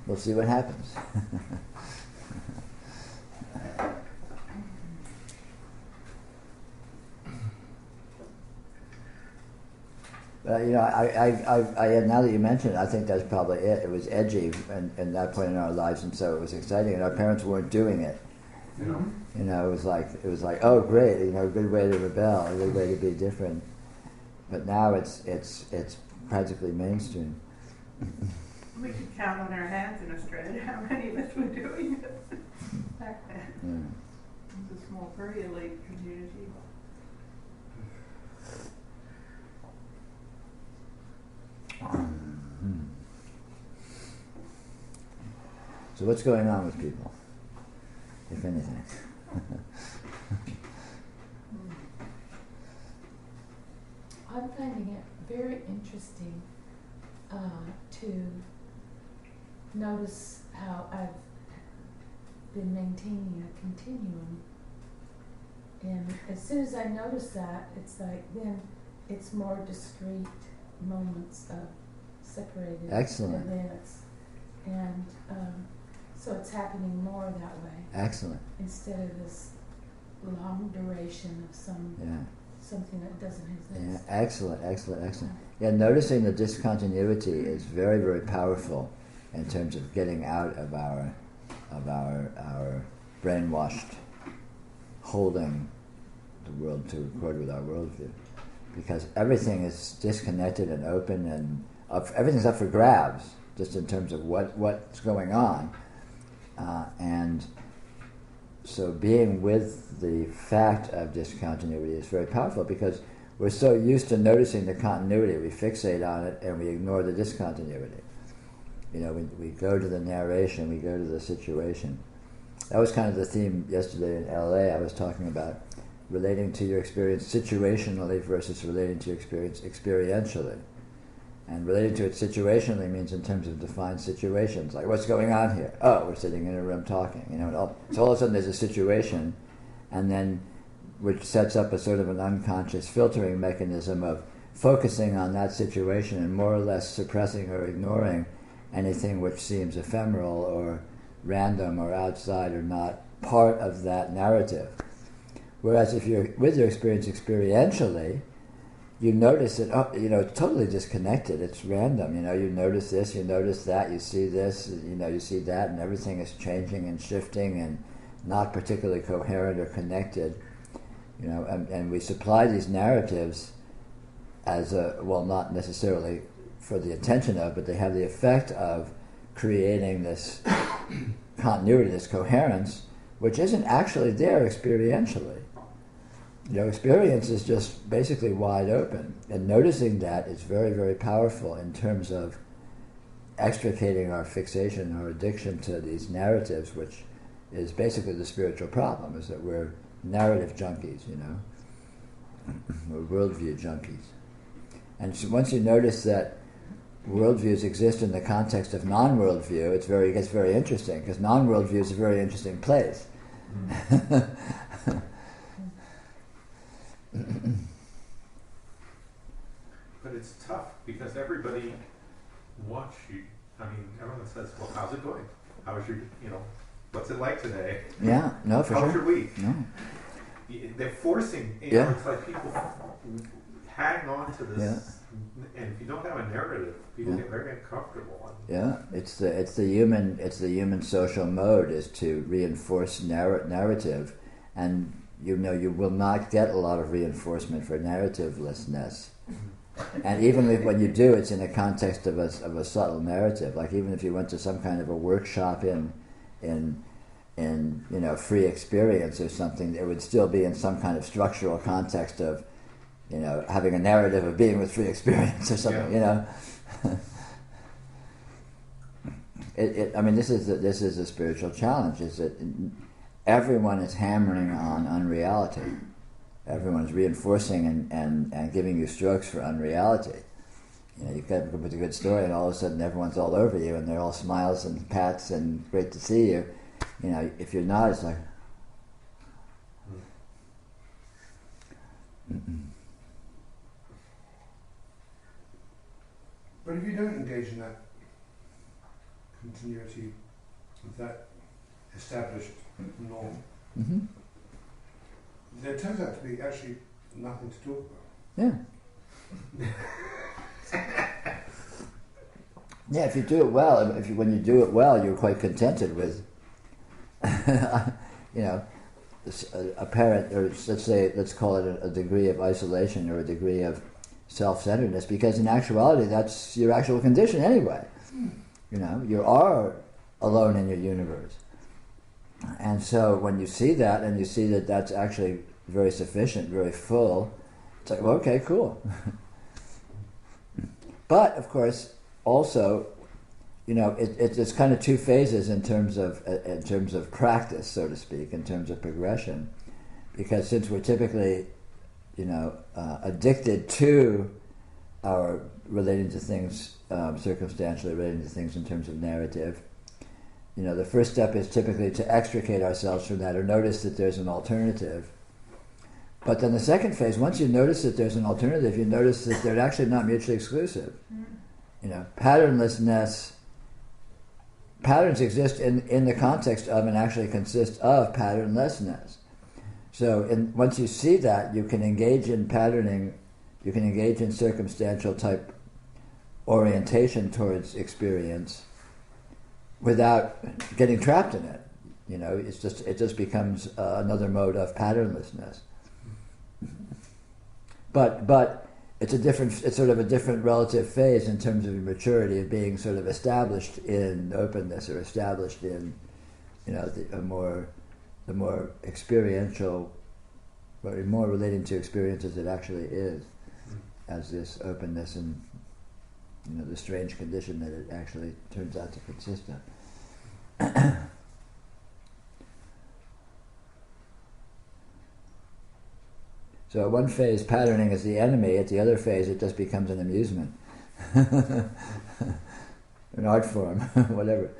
we'll see what happens. You know, I now that you mention it, I think that's probably it. It was edgy and that point in our lives, and so it was exciting. And our parents weren't doing it. Yeah. You know, it was like, oh, great, you know, a good way to rebel, a good way to be different. But now it's practically mainstream. We could count on our hands in Australia how many of us were doing it back then. Yeah. It was a small, very elite community. So what's going on with people, if anything? I'm finding it very interesting to notice how I've been maintaining a continuum. And as soon as I notice that, it's like then it's more discrete moments of separated Excellent. events. And so it's happening more that way. Excellent. Instead of this long duration of something that doesn't exist. Yeah, excellent. Yeah, noticing the discontinuity is very, very powerful in terms of getting out of our brainwashed holding the world to accord with our worldview, because everything is disconnected and open and everything's up for grabs, just in terms of what's going on, and so being with the fact of discontinuity is very powerful, because we're so used to noticing the continuity, we fixate on it and we ignore the discontinuity. You know, we go to the narration, we go to the situation. That was kind of the theme yesterday in LA. I was talking about relating to your experience situationally versus relating to your experience experientially. And relating to it situationally means in terms of defined situations, like what's going on here? Oh, we're sitting in a room talking, you know. So all of a sudden there's a situation, and then which sets up a sort of an unconscious filtering mechanism of focusing on that situation and more or less suppressing or ignoring anything which seems ephemeral or random or outside or not part of that narrative. Whereas if you're with your experience experientially, you notice it, it's totally disconnected. It's random, you notice this, you notice that, you see this, you see that, and everything is changing and shifting and not particularly coherent or connected. And we supply these narratives as not necessarily for the intention of, but they have the effect of creating this continuity, this coherence, which isn't actually there experientially. Experience is just basically wide open, and noticing that is very, very powerful in terms of extricating our fixation, our addiction to these narratives, which is basically the spiritual problem, is that we're narrative junkies, we're worldview junkies. And so once you notice that worldviews exist in the context of non-worldview, it gets very interesting, because non-worldview is a very interesting place. But it's tough because everybody wants you. I mean, everyone says, well, how's it going? How's your, what's it like today? Yeah, no, for sure. How's your week? No. They're forcing, it's like people hang on to this, and if you don't have a narrative, people get very uncomfortable. Yeah, it's the human social mode is to reinforce narrative, and you will not get a lot of reinforcement for narrativelessness. And even when you do, it's in the context of a subtle narrative. Like even if you went to some kind of a workshop in free experience or something, it would still be in some kind of structural context of having a narrative of being with free experience or something. This is a spiritual challenge. Is that everyone is hammering on unreality. Everyone's reinforcing and giving you strokes for unreality. You come up with a good story, and all of a sudden everyone's all over you, and they're all smiles and pats and great to see you. If you're not, it's like. But if you don't engage in that continuity of that established norm, Mm-hmm. there turns out to be actually nothing to talk about. Yeah. Yeah, if you do it well, when you do it well, you're quite contented with, apparent, or let's call it a degree of isolation or a degree of self-centeredness, because in actuality, that's your actual condition anyway. You are alone in your universe. And so when you see that, and you see that that's actually very sufficient, very full, it's like, well, okay, cool. But, of course, also, it's kind of two phases in terms of practice, so to speak, in terms of progression, because since we're typically, addicted to our relating to things circumstantially, relating to things in terms of narrative, the first step is typically to extricate ourselves from that or notice that there's an alternative. But then the second phase, once you notice that there's an alternative, you notice that they're actually not mutually exclusive. Patternlessness. Patterns exist in the context of and actually consist of patternlessness. So once you see that, you can engage in patterning, you can engage in circumstantial type orientation towards experience without getting trapped in it. It just becomes another mode of patternlessness. But it's sort of a different relative phase in terms of maturity, of being sort of established in openness or established in, the more experiential, or more relating to experience as it actually is, as this openness and, the strange condition that it actually turns out to consist of. So at one phase, patterning is the enemy. At the other phase, it just becomes an amusement, an art form, whatever.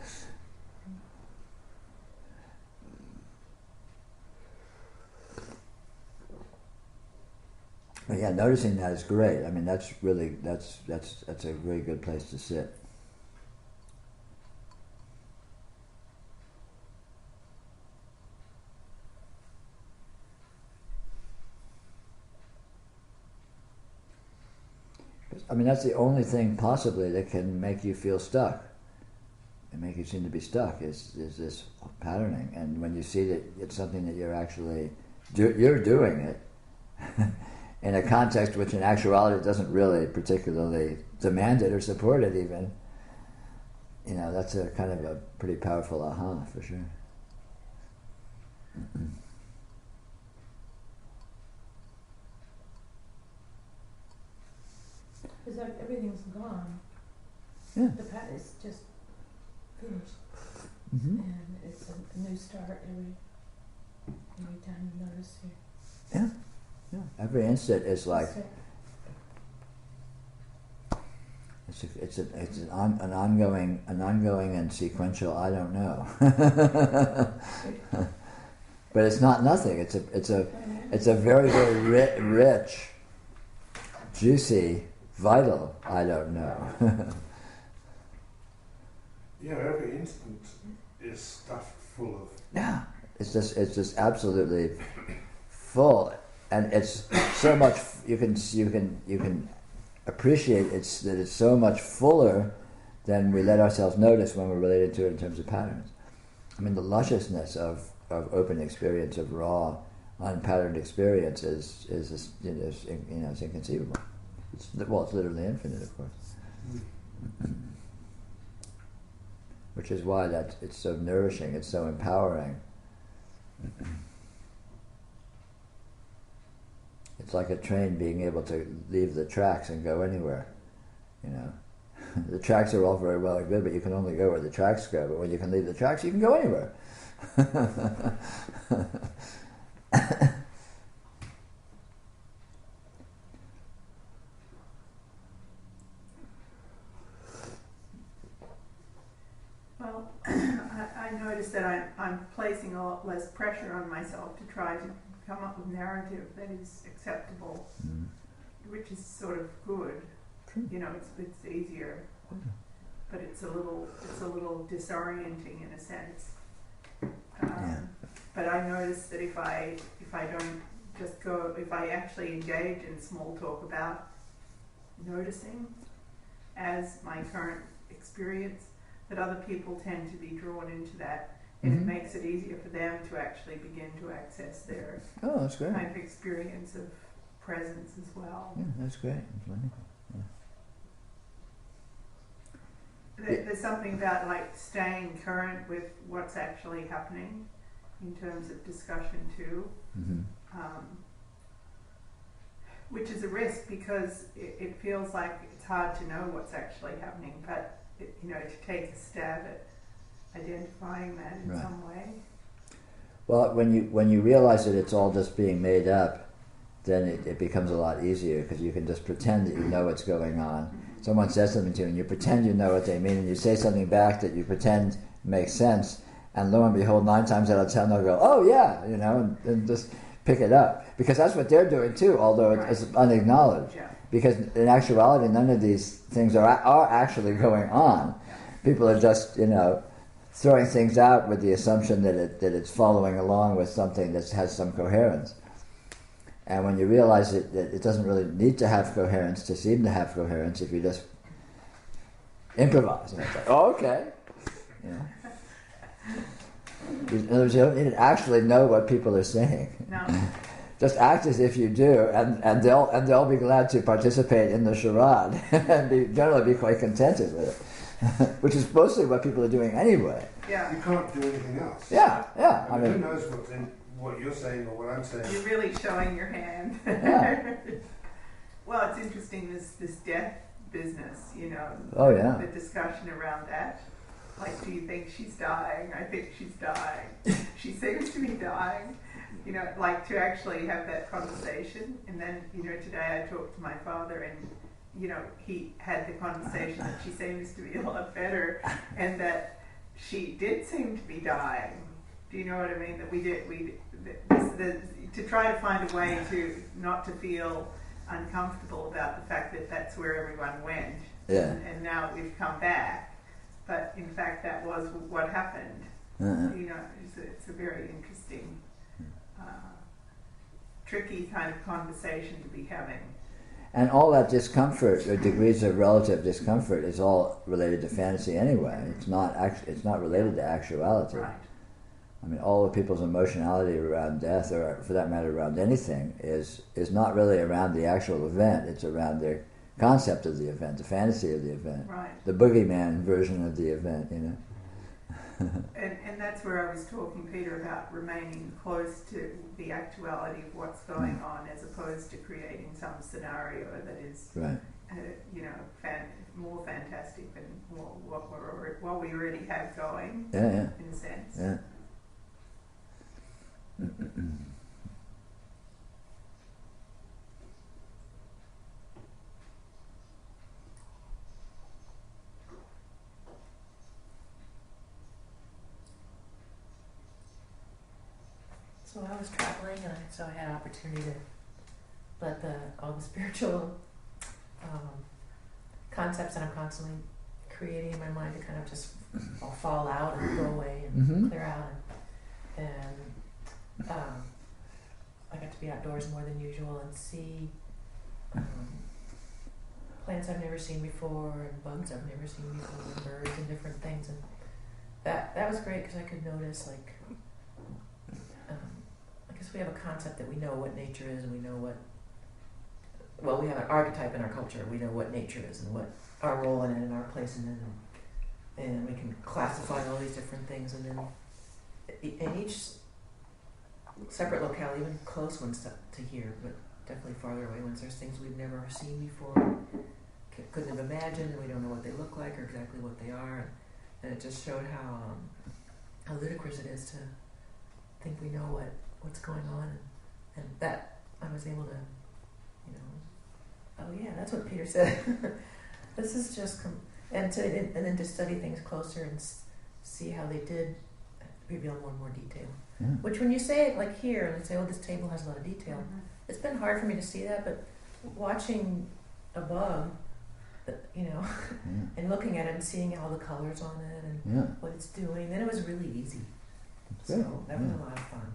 But yeah, noticing that is great. I mean, that's a very good place to sit. I mean, that's the only thing possibly that can make you feel stuck and make you seem to be stuck is this patterning. And when you see that it's something that you're actually you're doing it in a context which in actuality doesn't really particularly demand it or support it even, that's a kind of a pretty powerful aha for sure. Because everything's gone. Yeah. The past is just finished. Mm-hmm. And it's a new start every time you notice here. Yeah. Yeah. Every instant is like it's an ongoing and sequential I don't know. But it's not nothing. It's a very, very rich, juicy, vital I don't know. Yeah, every instant is stuffed full of. Yeah, it's just absolutely full, and it's so much. You can appreciate that it's so much fuller than we let ourselves notice when we're related to it in terms of patterns. I mean, the lusciousness of open experience, of raw, unpatterned experience is it's inconceivable. It's literally infinite, of course. Which is why it's so nourishing, it's so empowering. It's like a train being able to leave the tracks and go anywhere, The tracks are all very well and good, but you can only go where the tracks go. But when you can leave the tracks, you can go anywhere. Well, I noticed that I'm placing a lot less pressure on myself to try to come up with narrative that is acceptable, which is sort of good. It's easier. but it's a little disorienting in a sense. But I notice that if I don't just go, if I actually engage in small talk about noticing as my current experience, that other people tend to be drawn into that, and it makes it easier for them to actually begin to access their that's great. kind of experience of presence as well. Yeah, that's great. That's wonderful. There's something about like staying current with what's actually happening in terms of discussion too, which is a risk because it feels like it's hard to know what's actually happening, but to take a stab at identifying that in some way. Well, when you realize that it's all just being made up, then it becomes a lot easier because you can just pretend that you know what's going on. Someone says something to you and you pretend you know what they mean, and you say something back that you pretend makes sense, and lo and behold, 9 times out of 10 they'll go, oh yeah, and just pick it up. Because that's what they're doing too, although it's unacknowledged. Yeah. Because in actuality, none of these things are actually going on. People are just, throwing things out with the assumption that it's following along with something that has some coherence. And when you realize that it doesn't really need to have coherence to seem to have coherence if you just improvise. And it's like, oh, okay. In other words, you don't need to actually know what people are saying. No. Just act as if you do, and they'll be glad to participate in the charade and generally be quite contented with it, which is mostly what people are doing anyway. Yeah. You can't do anything else. Yeah. I mean, who knows what you're saying or what I'm saying? You're really showing your hand. Yeah. Well, it's interesting this death business, Oh yeah. The discussion around that. Like, do you think she's dying? I think she's dying. She seems to be dying. Like to actually have that conversation. And then, today I talked to my father and, he had the conversation that she seems to be a lot better and that she did seem to be dying. Do you know what I mean? That to try to find a way to not to feel uncomfortable about the fact that that's where everyone went. Yeah. And now we've come back. But in fact, that was what happened. It's a very interesting, tricky kind of conversation to be having. And all that discomfort, or degrees of relative discomfort, is all related to fantasy anyway. It's not related to actuality. Right. I mean, all of people's emotionality around death, or for that matter around anything, is not really around the actual event. It's around their concept of the event, the fantasy of the event, right. The boogeyman version of the event, And that's where I was talking, Peter, about remaining close to the actuality of what's going on, as opposed to creating some scenario that is, right. More fantastic than what we already have going. Yeah. In a sense. Yeah. So I was traveling, and so I had an opportunity to let all the spiritual concepts that I'm constantly creating in my mind to kind of just all fall out and go away and clear out. And I got to be outdoors more than usual and see plants I've never seen before and bugs I've never seen before and birds and different things. And that was great because I could notice, like, I guess we have a concept that we know what nature is, and we know we have an archetype in our culture. We know what nature is and what our role in it and our place in it, and we can classify all these different things. And then in each separate locale, even close ones to here, but definitely farther away ones, there's things we've never seen before, couldn't have imagined, and we don't know what they look like or exactly what they are. And it just showed how ludicrous it is to think we know what's going on, and that I was able to, oh yeah, that's what Peter said. This is just, and then to study things closer and see how they did reveal more and more detail. Yeah. Which when you say it like here, and say, oh, this table has a lot of detail, it's been hard for me to see that, but watching a bug and looking at it and seeing all the colors on it and what it's doing. Then it was really easy. So that was a lot of fun.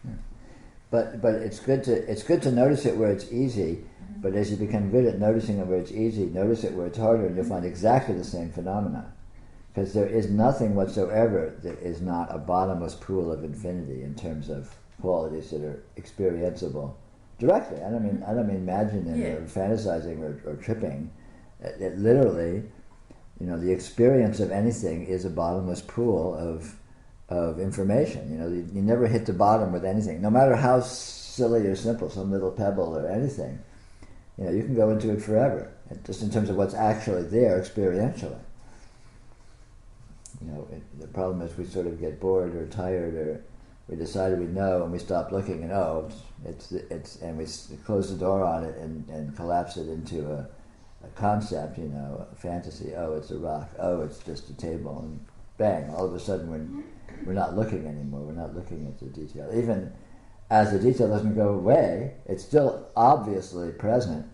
Yeah. But it's good to notice it where it's easy. But as you become good at noticing it where it's easy, notice it where it's harder, and you'll find exactly the same phenomena. Because there is nothing whatsoever that is not a bottomless pool of infinity in terms of qualities that are experienceable directly. I don't mean imagining or fantasizing or tripping. It literally, the experience of anything is a bottomless pool of information. You never hit the bottom with anything, no matter how silly or simple, some little pebble or anything. You can go into it forever, just in terms of what's actually there experientially. The problem is we sort of get bored or tired, or we decided we know and we stop looking, and it's and we close the door on it and collapse it into a concept, a fantasy. Oh, it's a rock. Oh, it's just a table, and bang! All of a sudden we're not looking anymore. We're not looking at the detail. Even as the detail doesn't go away, it's still obviously present,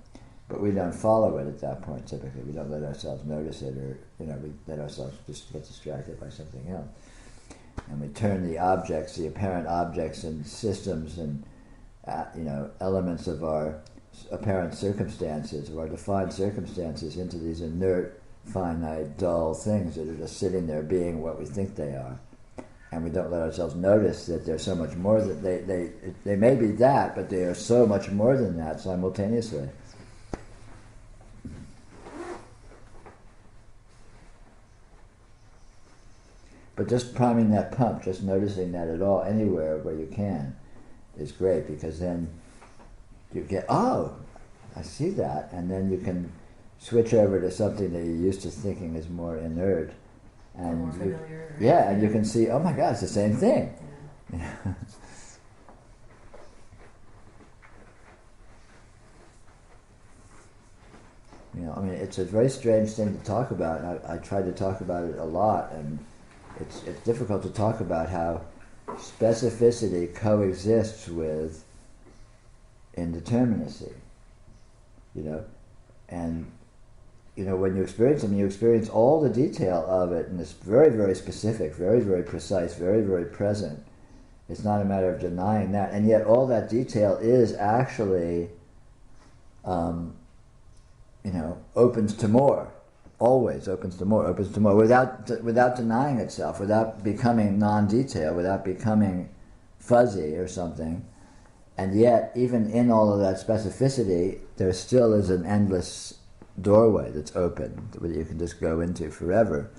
but we don't follow it at that point typically. We don't let ourselves notice it, or we let ourselves just get distracted by something else. And we turn the objects, the apparent objects and systems and elements of our apparent circumstances, of our defined circumstances, into these inert, finite, dull things that are just sitting there being what we think they are. And we don't let ourselves notice that there's so much more that they may be that, but they are so much more than that simultaneously. But just priming that pump, just noticing that at all, anywhere where you can, is great, because then you get, I see that, and then you can switch over to something that you're used to thinking is more inert. And more familiar. And you can see, oh my God, it's the same thing. Yeah. It's a very strange thing to talk about, and I try to talk about it a lot, and it's difficult to talk about how specificity coexists with indeterminacy, and when you experience them, you experience all the detail of it, and it's very, very specific, very, very precise, very, very present. It's not a matter of denying that, and yet all that detail is actually, opens to more. Always opens to more, without denying itself, without becoming non-detail, without becoming fuzzy or something. And yet, even in all of that specificity, there still is an endless doorway that's open that you can just go into forever.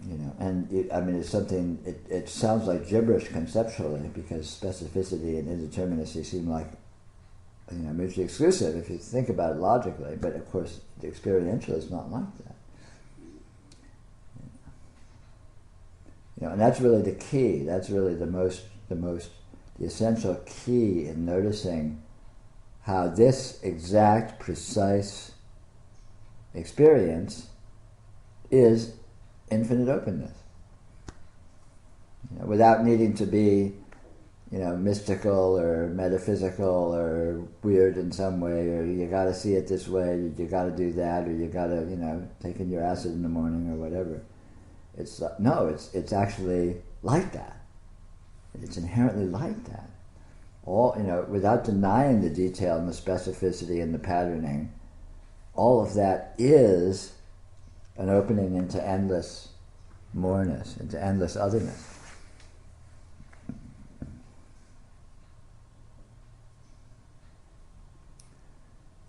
It's something. It sounds like gibberish conceptually, because specificity and indeterminacy seem like mutually exclusive if you think about it logically. But of course, the experiential is not like that. And that's really the key. That's really the essential key in noticing how this exact, precise experience is infinite openness. Without needing to be, mystical or metaphysical or weird in some way, or you got to see it this way, you got to do that, or you got to, take in your acid in the morning or whatever. It's actually like that. It's inherently like that. All, without denying the detail and the specificity and the patterning, all of that is an opening into endless moreness, into endless otherness.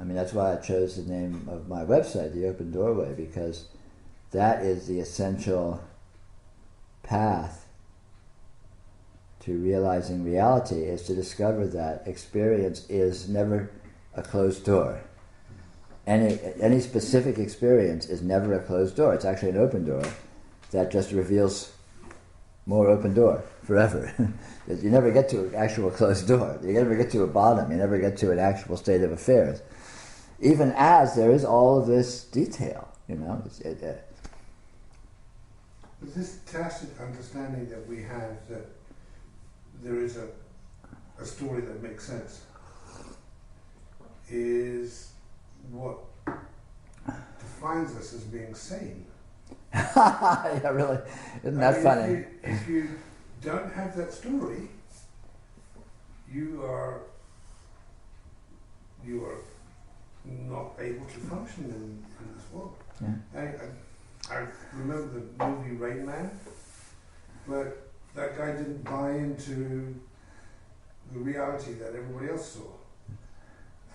That's why I chose the name of my website, The Open Doorway, because that is the essential path to realizing reality, is to discover that experience is never a closed door. Any specific experience is never a closed door. It's actually an open door that just reveals more open door forever. You never get to an actual closed door. You never get to a bottom. You never get to an actual state of affairs. Even as there is all of this detail, This tacit understanding that we have that there is a story that makes sense is what defines us as being sane. Yeah, really. Isn't that funny? If you don't have that story, you are not able to function in this world. Yeah. I remember the movie Rain Man, but that guy didn't buy into the reality that everybody else saw.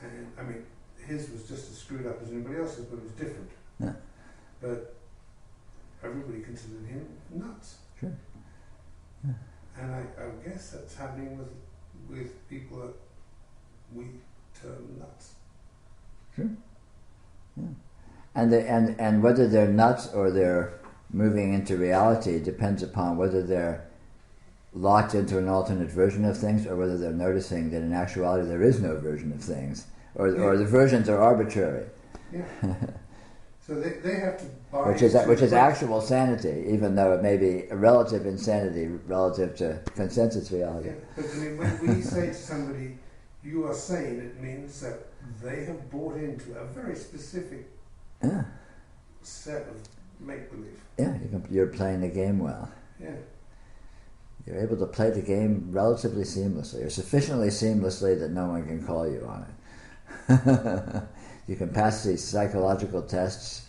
And I mean, his was just as screwed up as anybody else's, but it was different. Yeah. But everybody considered him nuts. Sure. Yeah. And I guess that's happening with people that we term nuts. Sure. Yeah. And whether they're nuts or they're moving into reality depends upon whether they're locked into an alternate version of things or whether they're noticing that in actuality there is no version of things, or the versions are arbitrary. Yeah. So they have to buy which is actual sanity, even though it may be a relative insanity relative to consensus reality. Yeah, but I mean, when we say to somebody, "You are sane," it means that they have bought into a very specific set of make-believe. Yeah, you're playing the game well. Yeah. You're able to play the game relatively seamlessly, or sufficiently seamlessly that no one can call you on it. You can pass these psychological tests,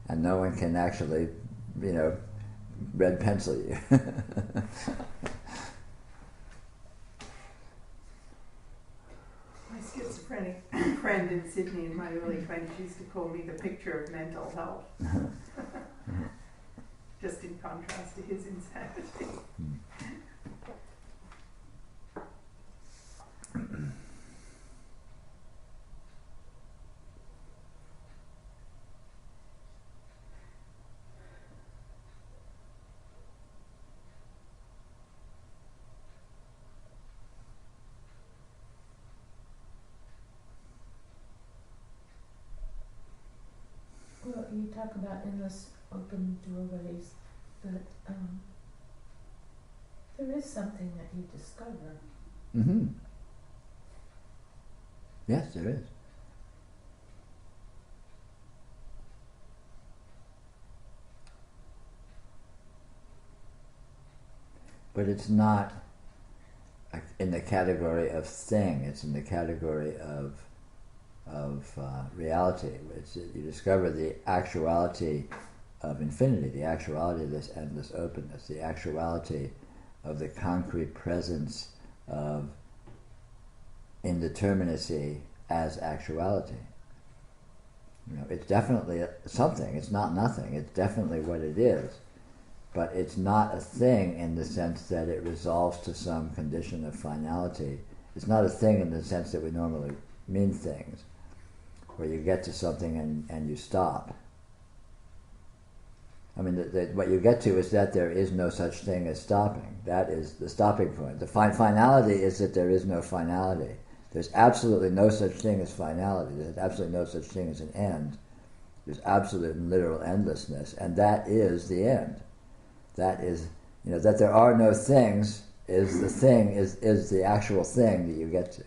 and no one can actually, red pencil you. My schizophrenic friend in Sydney in my early 20s used to call me the picture of mental health. Just in contrast to his insanity. Well, you talk about endless open doorways, but there is something that you discover. Mm-hmm. Yes, there is. But it's not in the category of thing, it's in the category of reality. You discover the actuality of infinity, the actuality of this endless openness, the actuality of the concrete presence of indeterminacy as actuality. It's definitely something. It's not nothing. It's definitely what it is. But it's not a thing in the sense that it resolves to some condition of finality. It's not a thing in the sense that we normally mean things, where you get to something and you stop. I mean, what you get to is that there is no such thing as stopping. That is the stopping point. The finality is that there is no finality. There's absolutely no such thing as finality. There's absolutely no such thing as an end. There's absolute and literal endlessness, and that is the end. That is, that there are no things is the thing, is the actual thing that you get to.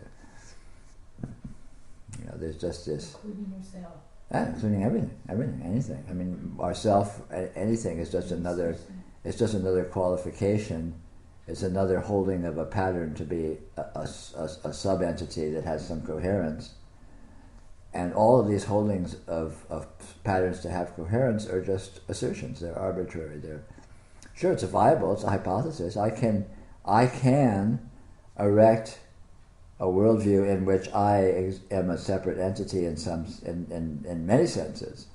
There's just this... Including yourself. Including everything, anything. I mean, ourself, anything is just another, it's just another qualification. It's another holding of a pattern to be a sub-entity that has some coherence. And all of these holdings of patterns to have coherence are just assertions. They're arbitrary. Sure, it's it's a hypothesis. I can erect a worldview in which I am a separate entity in many senses,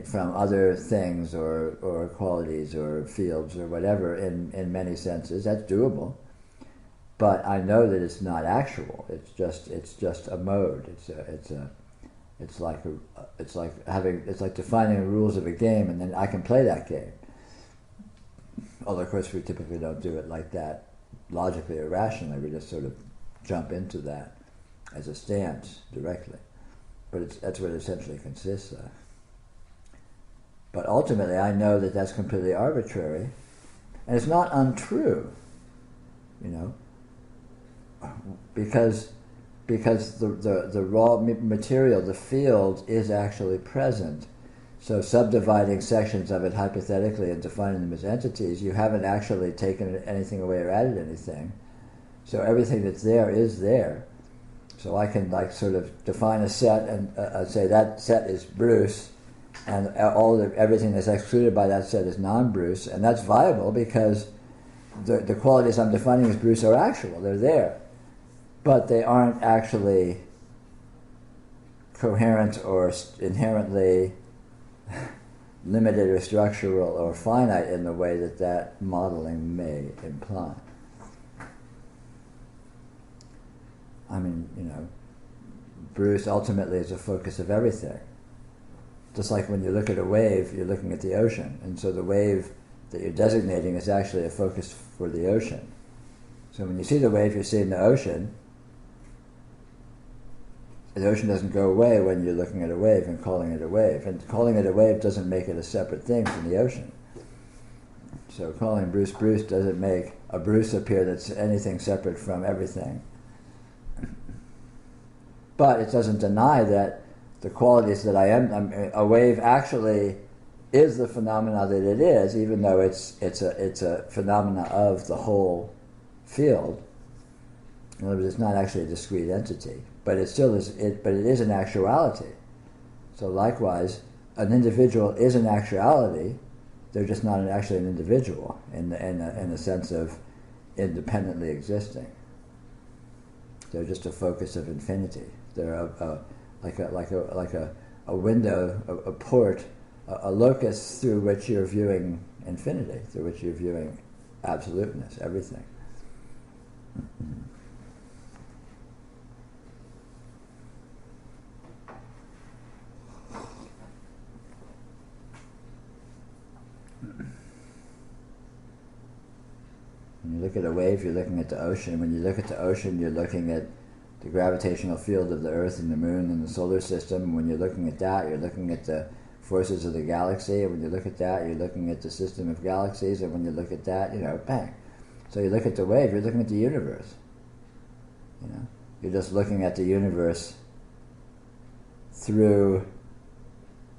from other things or qualities or fields or whatever in many senses. That's doable, but I know that it's not actual. It's just a mode. It's like defining the rules of a game, and then I can play that game. Although, of course, we typically don't do it like that, logically or rationally. We just sort of jump into that as a stance directly. But that's what it essentially consists of. But ultimately, I know that that's completely arbitrary, and it's not untrue, because the raw material, the field, is actually present. So subdividing sections of it hypothetically and defining them as entities, you haven't actually taken anything away or added anything. So everything that's there is there. So I can like sort of define a set and say that set is Bruce, and everything that's excluded by that set is non-Bruce, and that's viable because the qualities I'm defining as Bruce are actual. They're there, but they aren't actually coherent or inherently limited or structural or finite in the way that modeling may imply. I mean, Bruce ultimately is the focus of everything. Just like when you look at a wave, you're looking at the ocean, and so the wave that you're designating is actually a focus for the ocean. So when you see the wave, you're seeing the ocean. The ocean doesn't go away when you're looking at a wave and calling it a wave. And calling it a wave doesn't make it a separate thing from the ocean. So calling Bruce Bruce doesn't make a Bruce appear that's anything separate from everything. But it doesn't deny that the qualities that I am, a wave actually is the phenomena that it is, even though it's a phenomena of the whole field. In other words, it's not actually a discrete entity, but it still is. But it is an actuality. So likewise, an individual is an actuality. They're just not actually an individual in the sense of independently existing. They're just a focus of infinity. They're like a window, a port, a locus through which you're viewing infinity, through which you're viewing absoluteness, everything. When you look at a wave, you're looking at the ocean. When you look at the ocean, you're looking at the gravitational field of the Earth and the Moon and the solar system. And when you're looking at that, you're looking at the forces of the galaxy. And when you look at that, you're looking at the system of galaxies. And when you look at that, bang. So you look at the wave, you're looking at the universe. You're just looking at the universe through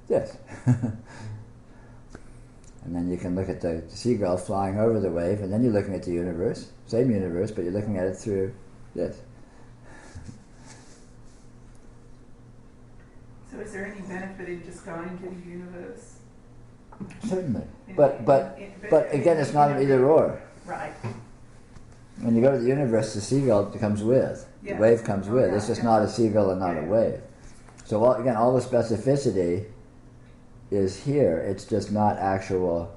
this. And then you can look at the seagull flying over the wave, and then you're looking at the universe, same universe, but you're looking at it through this. So is there any benefit in just going to the universe? Certainly. But again, it's not an either or. Right. When you go to the universe, the seagull comes with. The wave comes with. It's just not a seagull and not a wave. So all the specificity is here. It's just not actual.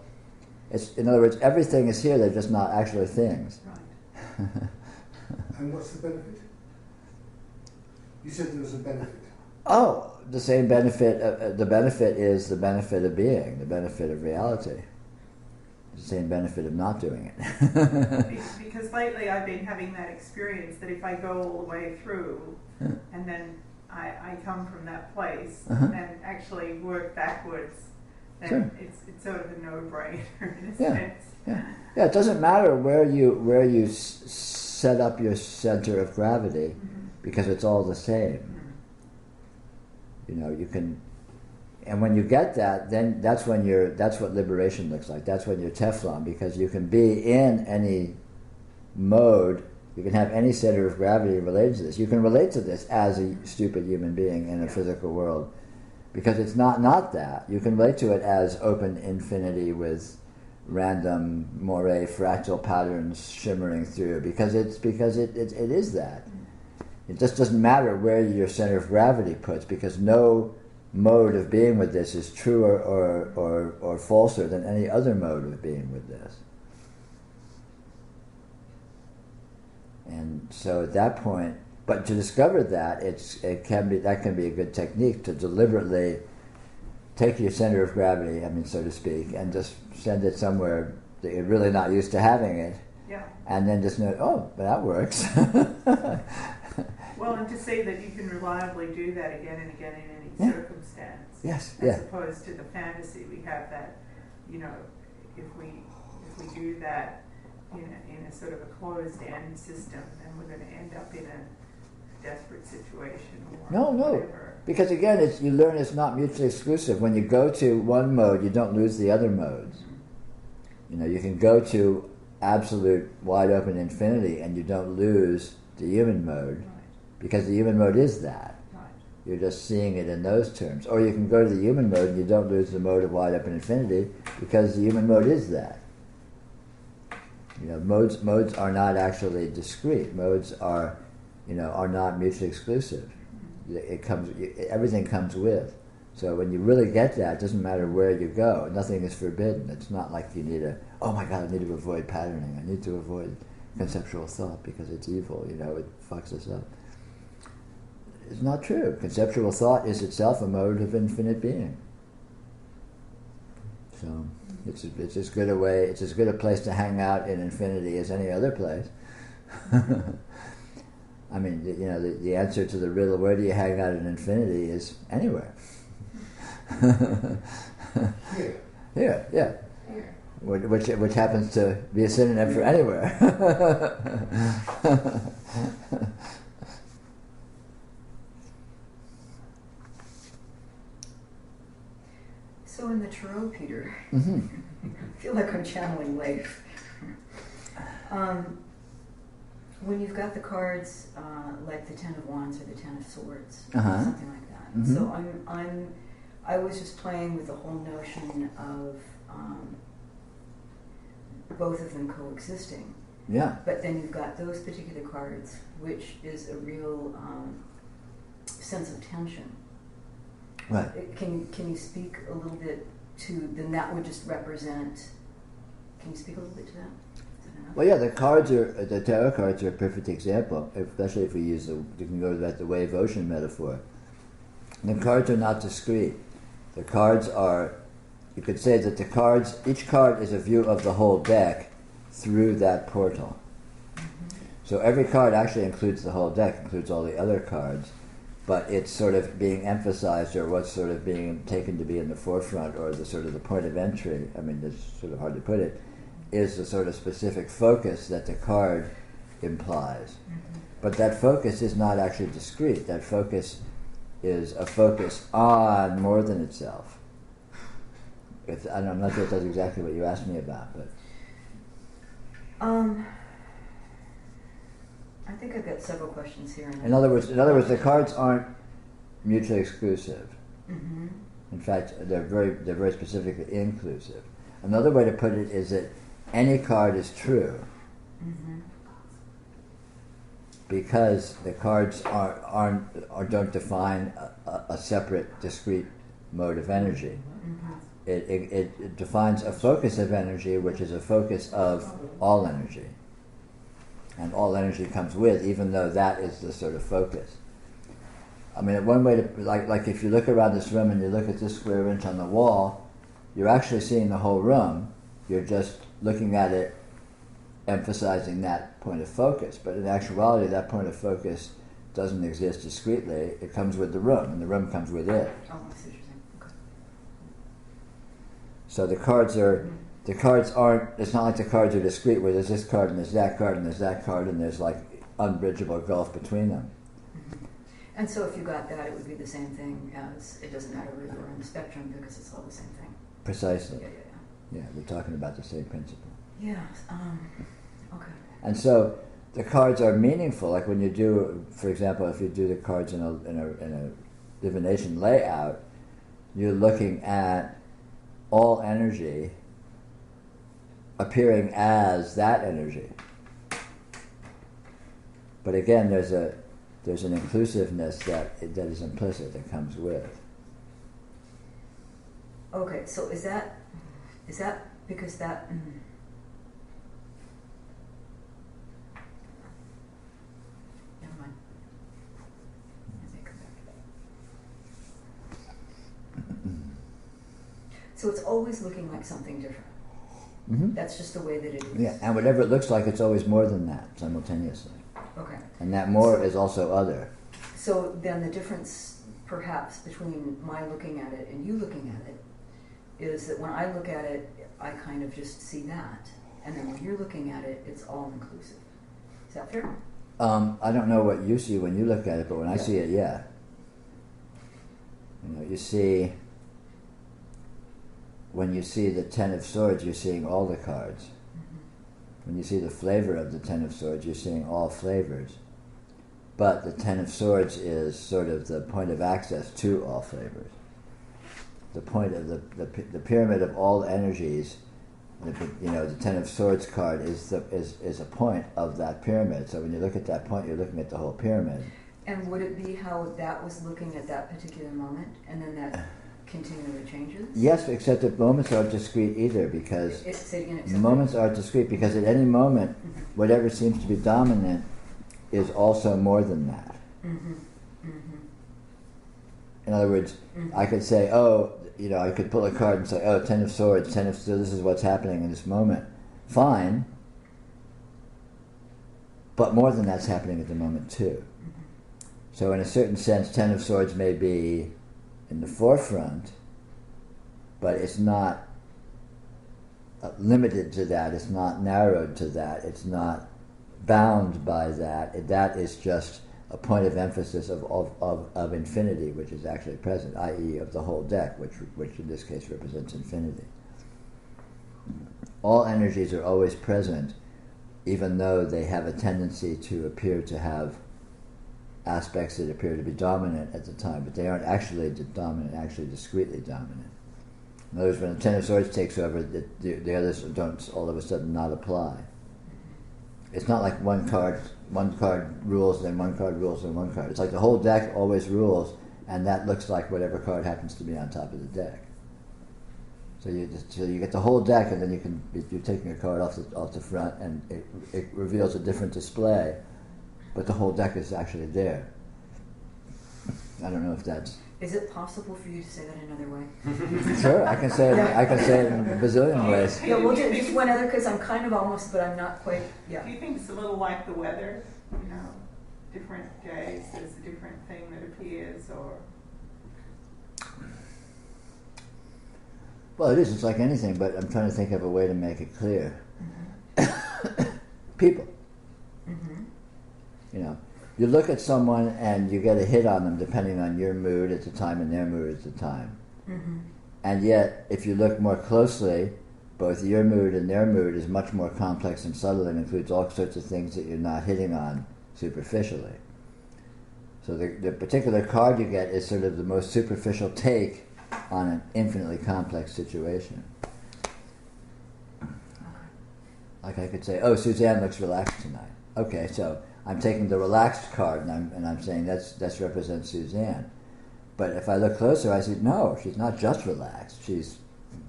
In other words, everything is here. They're just not actually things. Right. And what's the benefit? You said there was a benefit. Oh, the same benefit. The benefit is the benefit of being, the benefit of reality. It's the same benefit of not doing it. Because lately I've been having that experience that if I go all the way through and then I come from that place and actually work backwards, then sure. it's sort of a no-brainer in a sense. Yeah, it doesn't matter where you set up your center of gravity, because it's all the same. You can, and when you get that, then that's what liberation looks like. That's when you're Teflon, because you can be in any mode. You can have any center of gravity related to this. You can relate to this as a stupid human being in a physical world, because it's not that. You can relate to it as open infinity with random moire fractal patterns shimmering through, because it is that. It just doesn't matter where your center of gravity puts, because no mode of being with this is truer or falser than any other mode of being with this. And so at that point, but to discover that, that can be a good technique to deliberately take your center of gravity, so to speak, and just send it somewhere that you're really not used to having it. Yeah. And then just know, oh, that works. Well, and to see that you can reliably do that again and again in any circumstance. Yes. As opposed to the fantasy we have that, if we do that in a sort of a closed-end system, then we're going to end up in a desperate situation or No. whatever. Because again, you learn it's not mutually exclusive. When you go to one mode, you don't lose the other modes. You know, you can go to absolute wide open infinity and you don't lose the human mode, Right. because the human mode is that. Right. You're just seeing it in those terms. Or you can go to the human mode and you don't lose the mode of wide open infinity, because the human mode is that. You know, modes are not actually discrete. Modes are, are not mutually exclusive. Everything comes with. So when you really get that, it doesn't matter where you go. Nothing is forbidden. It's not like you need oh my God, I need to avoid patterning. I need to avoid conceptual thought because it's evil. It fucks us up. It's not true. Conceptual thought is itself a mode of infinite being. So it's as good a way. It's as good a place to hang out in infinity as any other place. I mean, the answer to the riddle, where do you hang out in infinity, is anywhere. Here, yeah. Which happens to be a synonym for anywhere. So in the Tarot, Peter, Mm-hmm. I feel like I'm channeling Leif. When you've got the cards like the Ten of Wands or the Ten of Swords, Uh-huh. something like that. Mm-hmm. So I was just playing with the whole notion of both of them coexisting. Yeah. But then you've got those particular cards, which is a real sense of tension. Right. Can you speak a little bit to, then that would just represent, can you speak a little bit to that? Is that enough? Well, yeah, the tarot cards are a perfect example, especially if we use you can go to the wave ocean metaphor. The cards are not discrete. The cards are, you could say that each card is a view of the whole deck through that portal. Mm-hmm. So every card actually includes the whole deck, includes all the other cards, but it's sort of being emphasized, or what's sort of being taken to be in the forefront, or the sort of the point of entry, I mean, it's sort of hard to put it, is the sort of specific focus that the card implies. Mm-hmm. But that focus is not actually discrete. That focus is a focus on more than itself. I'm not sure if that's exactly what you asked me about, but... I think I've got several questions here. In other words, the cards aren't mutually exclusive. Mm-hmm. In fact, they're very specifically inclusive. Another way to put it is that any card is true, Mm-hmm. because the cards don't define a separate, discrete mode of energy. Mm-hmm. It defines a focus of energy, which is a focus of all energy. And all energy comes with, even though that is the sort of focus. I mean, one way to, like if you look around this room and you look at this square inch on the wall, you're actually seeing the whole room. You're just looking at it, emphasizing that point of focus. But in actuality, that point of focus doesn't exist discretely. It comes with the room, and the room comes with it. Oh, I see what you're saying. Okay. So the cards aren't, it's not like the cards are discrete, where there's this card and there's that card and there's that card and there's like unbridgeable gulf between them. Mm-hmm. And so if you got that, it would be the same thing as, it doesn't matter where you're on the spectrum because it's all the same thing. Precisely. Yeah. Yeah, we're talking about the same principle. Yeah, okay. And so the cards are meaningful. Like when you do, for example, if you do the cards in a divination layout, you're looking at all energy appearing as that energy. But again, there's an inclusiveness that is implicit, that comes with. Okay, so is that because that... Never mind. I may come back to that. So it's always looking like something different. Mm-hmm. That's just the way that it is. Yeah, and whatever it looks like, it's always more than that, simultaneously. Okay. And that more is also other. So then the difference, perhaps, between my looking at it and you looking at it is that when I look at it, I kind of just see that. And then when you're looking at it, it's all inclusive. Is that fair? I don't know what you see when you look at it, but when I see it, yeah. You see, when you see the Ten of Swords, you're seeing all the cards. Mm-hmm. When you see the flavor of the Ten of Swords, you're seeing all flavors. But the Ten of Swords is sort of the point of access to all flavors. The point of the pyramid of all energies. The Ten of Swords card is a point of that pyramid. So when you look at that point, you're looking at the whole pyramid. And would it be how that was looking at that particular moment, and then that continually changes? Yes, except that moments aren't discrete either, because moments aren't discrete because at any moment, whatever seems to be dominant is also more than that. Mm-hmm. Mm-hmm. In other words, I could say, I could pull a card and say, Ten of Swords, so this is what's happening in this moment. Fine. But more than that's happening at the moment too. So in a certain sense, Ten of Swords may be in the forefront, but it's not limited to that, it's not narrowed to that, it's not bound by that. That is just a point of emphasis of infinity, which is actually present, i.e. of the whole deck, which in this case represents infinity. All energies are always present, even though they have a tendency to appear to have aspects that appear to be dominant at the time, but they aren't actually dominant, actually discretely dominant. In other words, when the Ten of Swords takes over, the others don't all of a sudden not apply. It's not like one card rules, then one card rules, then one card. It's like the whole deck always rules, and that looks like whatever card happens to be on top of the deck. So you get the whole deck, and then you're taking a card off the front, and it reveals a different display, but the whole deck is actually there. I don't know if that's... Is it possible for you to say that another way? Sure, I can say it in a bazillion ways. Yeah, well, just one other, because I'm kind of almost, but I'm not quite, yeah. Do you think it's a little like the weather? Different days, there's a different thing that appears, or... Well, it is. It's like anything, but I'm trying to think of a way to make it clear. People. Mm-hmm. You look at someone and you get a hit on them depending on your mood at the time and their mood at the time. Mm-hmm. And yet, if you look more closely, both your mood and their mood is much more complex and subtle and includes all sorts of things that you're not hitting on superficially. So the particular card you get is sort of the most superficial take on an infinitely complex situation. Like I could say, Suzanne looks relaxed tonight. Okay, so I'm taking the relaxed card and I'm saying that represents Suzanne. But if I look closer, I see, no, she's not just relaxed. She's,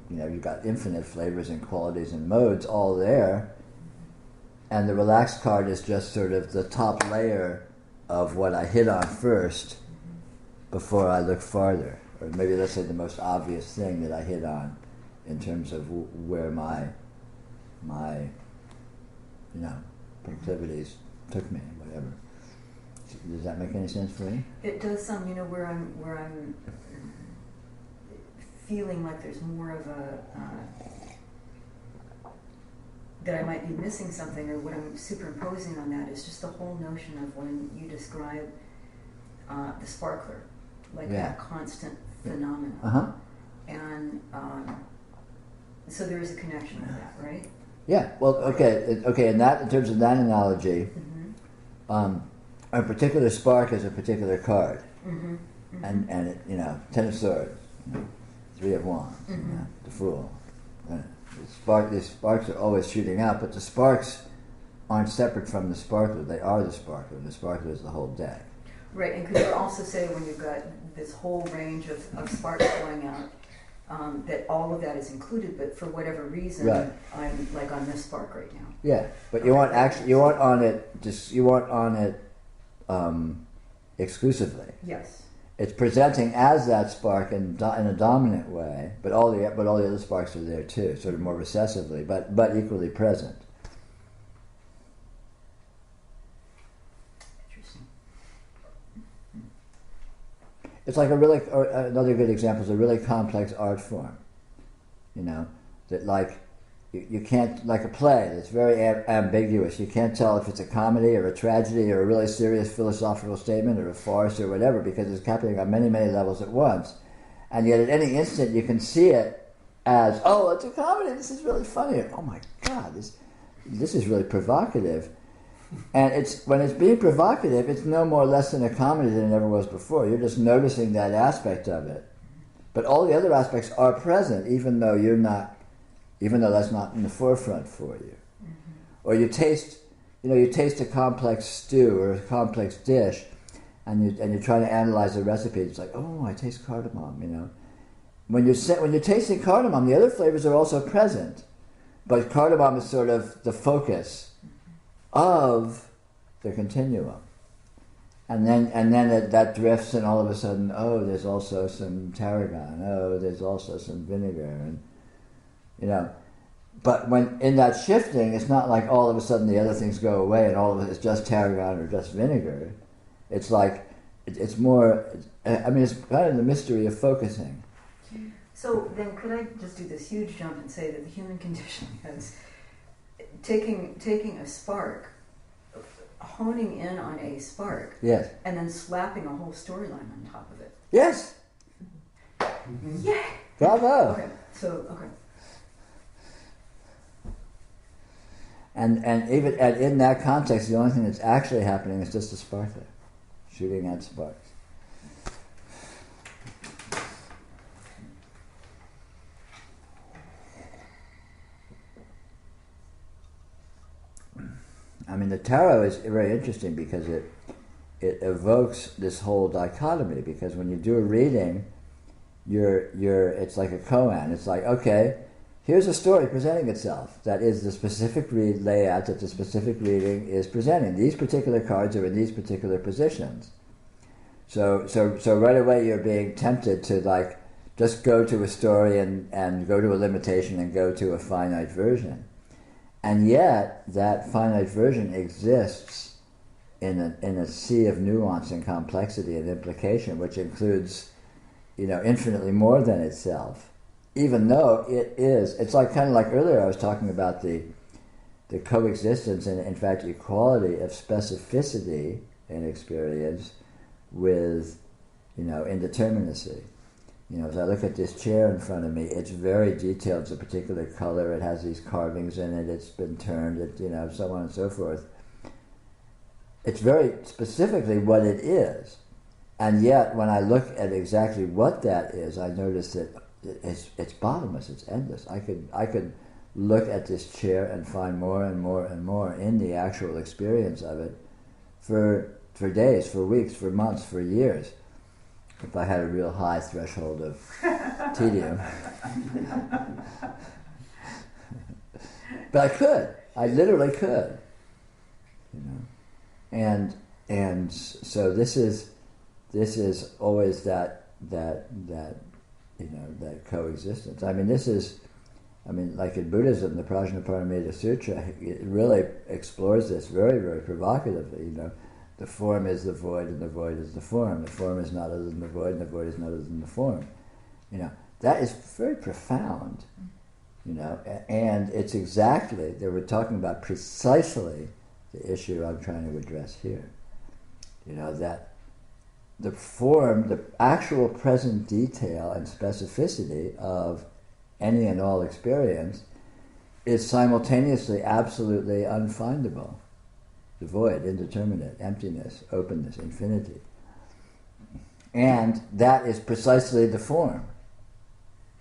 you've got infinite flavors and qualities and modes all there. And the relaxed card is just sort of the top layer of what I hit on first before I look farther. Or maybe let's say the most obvious thing that I hit on in terms of where my proclivities took me, whatever. Does that make any sense for you? It does some, where I'm feeling like there's more of a that I might be missing something, or what I'm superimposing on that is just the whole notion of when you describe the sparkler, like that constant phenomenon. Uh-huh. And so there is a connection with that, right? Yeah. Well, okay. In terms of that analogy, a particular spark is a particular card, and it, Ten of Swords, Three of Wands, the Fool. The sparks are always shooting out, but the sparks aren't separate from the sparkler. They are the sparkler. The sparkler is the whole deck. Right, and could you also say when you've got this whole range of sparks going out, that all of that is included, but for whatever reason, I'm like on this spark right now. Yeah, but you want on it exclusively. Yes. It's presenting as that spark in a dominant way, but all the other sparks are there too, sort of more recessively, but equally present. Interesting. It's like another good example is a really complex art form, that like you can't, like a play that's very ambiguous. You can't tell if it's a comedy or a tragedy or a really serious philosophical statement or a farce or whatever, because it's happening on many, many levels at once. And yet at any instant you can see it as, oh, it's a comedy, this is really funny. Oh my God, this is really provocative. And when it's being provocative, it's no more or less than a comedy than it ever was before. You're just noticing that aspect of it. But all the other aspects are present, even though that's not in the forefront for you. Mm-hmm. Or you taste a complex stew or a complex dish, and you're trying to analyze the recipe. It's like, oh, I taste cardamom. When you're tasting cardamom, the other flavors are also present, but cardamom is sort of the focus of the continuum. And then that drifts, and all of a sudden, oh, there's also some tarragon. Oh, there's also some vinegar, and But when in that shifting, it's not like all of a sudden the other things go away and all of it is just tarragon or just vinegar. It's like it's more. It's kind of the mystery of focusing. So then, could I just do this huge jump and say that the human condition is taking a spark, honing in on a spark, yes, and then slapping a whole storyline on top of it. Yes. Yeah. Bravo. Okay. Okay. And in that context, the only thing that's actually happening is just a spark there, shooting at sparks. The tarot is very interesting because it evokes this whole dichotomy. Because when you do a reading, it's like a koan. It's like, okay, here's a story presenting itself. That is the specific layout that the specific reading is presenting. These particular cards are in these particular positions. So right away you're being tempted to just go to a story and go to a limitation and go to a finite version. And yet that finite version exists in a sea of nuance and complexity and implication, which includes, infinitely more than itself. Even though it's kind of like earlier I was talking about the coexistence and in fact equality of specificity in experience with, indeterminacy. As I look at this chair in front of me, it's very detailed. It's a particular color. It has these carvings in it. It's been turned. So on and so forth. It's very specifically what it is, and yet when I look at exactly what that is, I notice that it's bottomless. It's endless. I could look at this chair and find more and more and more in the actual experience of it for days, for weeks, for months, for years, if I had a real high threshold of tedium. But I could. I literally could. And so this is always that coexistence. Like in Buddhism, the Prajnaparamita Sutra, it really explores this very, very provocatively. The form is the void, and the void is the form. The form is not other than the void, and the void is not other than the form. That is very profound. And it's exactly, they were talking about precisely the issue I'm trying to address here. That the form, the actual present detail and specificity of any and all experience is simultaneously absolutely unfindable. The void, indeterminate, emptiness, openness, infinity. And that is precisely the form.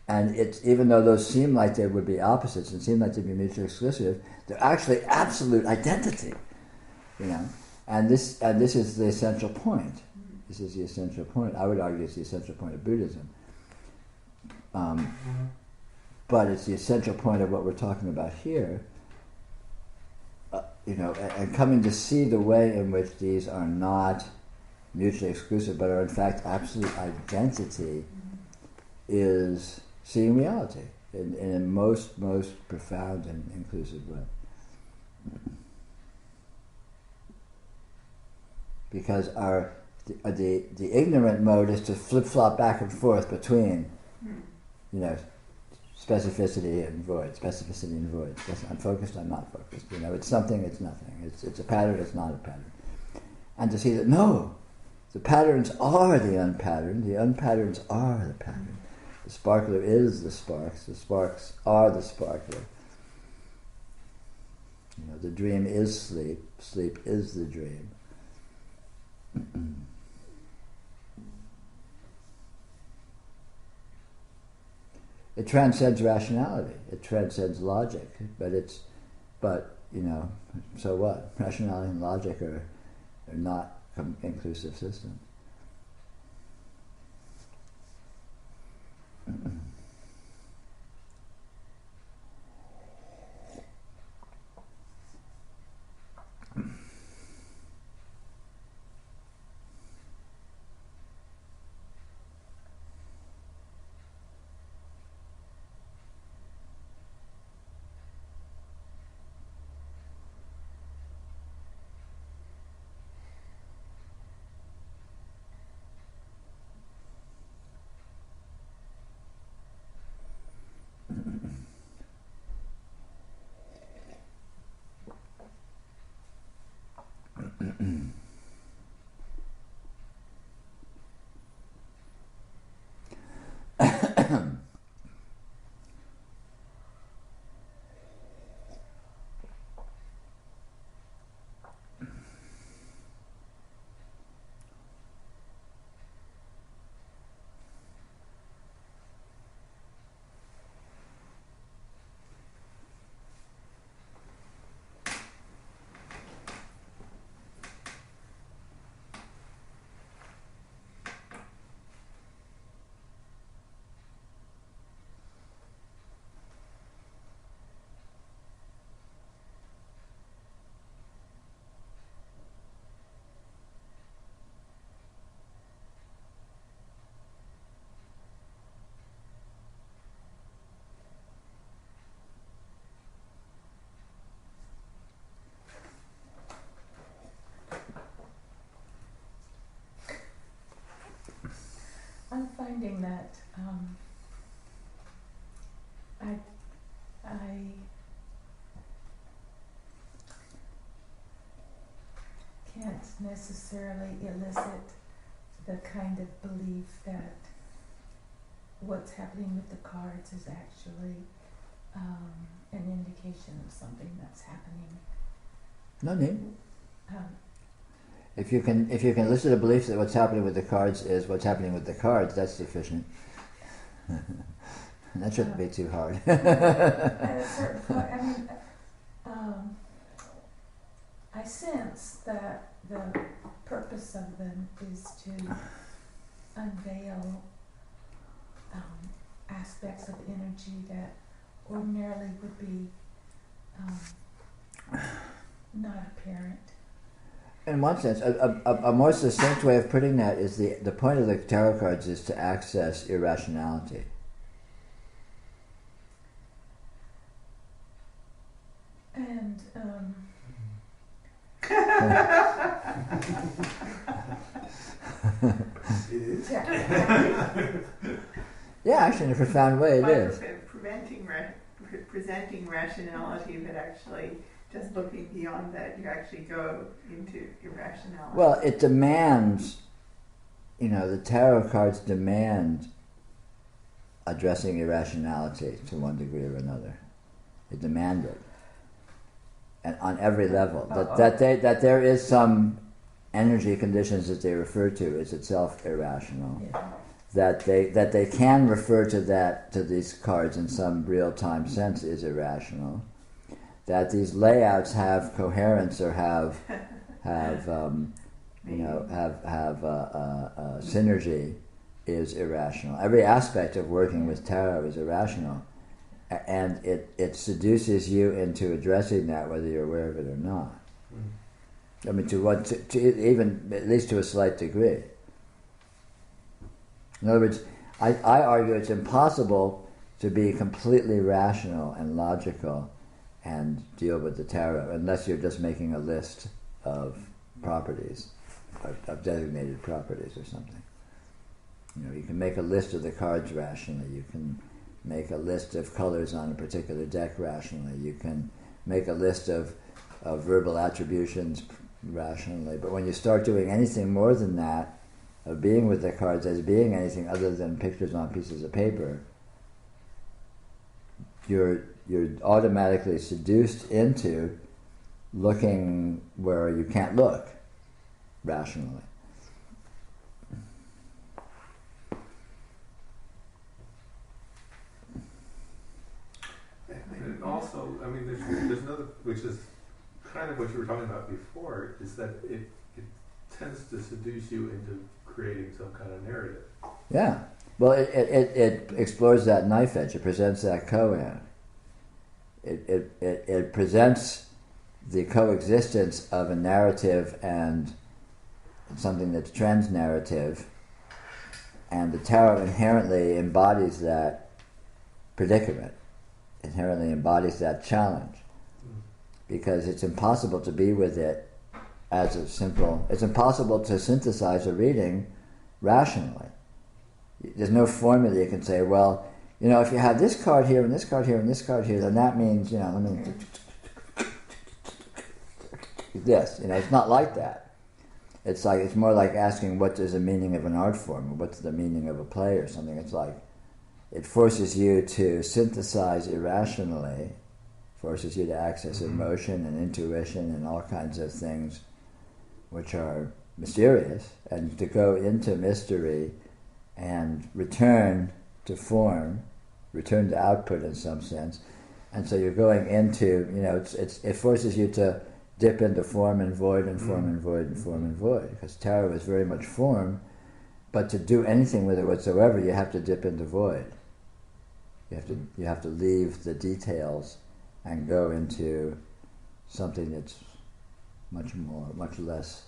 And it's, even though those seem like they would be opposites and seem like they'd be mutually exclusive, they're actually absolute identity. And this is the essential point. This is the essential point. I would argue it's the essential point of Buddhism. But it's the essential point of what we're talking about here. And coming to see the way in which these are not mutually exclusive, but are in fact absolute identity, is seeing reality in a most profound and inclusive way. Because the ignorant mode is to flip-flop back and forth between, specificity and void, specificity and void. I'm focused, I'm not focused. It's something, it's nothing. It's a pattern, it's not a pattern. And to see that, no, the patterns are the unpatterns are the pattern. The sparkler is the sparks are the sparkler. The dream is sleep, sleep is the dream. It transcends rationality. It transcends logic. But so what? Rationality and logic are not inclusive systems. I'm finding that I can't necessarily elicit the kind of belief that what's happening with the cards is actually an indication of something that's happening. No need. Um, If you can elicit a belief that what's happening with the cards is what's happening with the cards, that's sufficient. That shouldn't be too hard. At a certain point, I sense that the purpose of them is to unveil aspects of energy that ordinarily would be not apparent. In one sense, a more succinct way of putting that is the point of the tarot cards is to access irrationality. And It is. Yeah, actually, in a profound way, it is. Presenting rationality, but actually just looking beyond that, you actually go into irrationality. Well, it demands, the tarot cards demand addressing irrationality to one degree or another. They demand it, and on every level. That there is some energy conditions that they refer to is itself irrational. yeah. That they can refer to these cards in some real time sense is irrational. That these layouts have coherence or have synergy is irrational. Every aspect of working with tarot is irrational, and it seduces you into addressing that whether you're aware of it or not. I mean, to even at least to a slight degree. In other words, I argue it's impossible to be completely rational and logical and deal with the tarot unless you're just making a list of properties, of designated properties or something. You can make a list of the cards rationally. You can make a list of colors on a particular deck rationally. You can make a list of verbal attributions rationally. But when you start doing anything more than that, of being with the cards as being anything other than pictures on pieces of paper, you're automatically seduced into looking where you can't look rationally. And also, I mean, there's another, which is kind of what you were talking about before, is that it tends to seduce you into creating some kind of narrative. Yeah. Well, it explores that knife edge. It presents that koan. It presents the coexistence of a narrative and something that's trans-narrative, and the tarot inherently embodies that predicament, inherently embodies that challenge, because it's impossible to be with it as a simple... It's impossible to synthesize a reading rationally. There's no formula you can say, well, you know, if you have this card here and this card here and this card here, then that means, you know, let me... this. You know, it's not like that. It's more like asking what is the meaning of an art form, or what's the meaning of a play or something. It's like it forces you to synthesize irrationally, forces you to access emotion and intuition and all kinds of things which are mysterious, and to go into mystery and return to form, return to output in some sense. And so you're going into, you know, it forces you to dip into form and void and form and void and form and void, because tarot is very much form, but to do anything with it whatsoever, you have to dip into void. You have to leave the details and go into something that's much less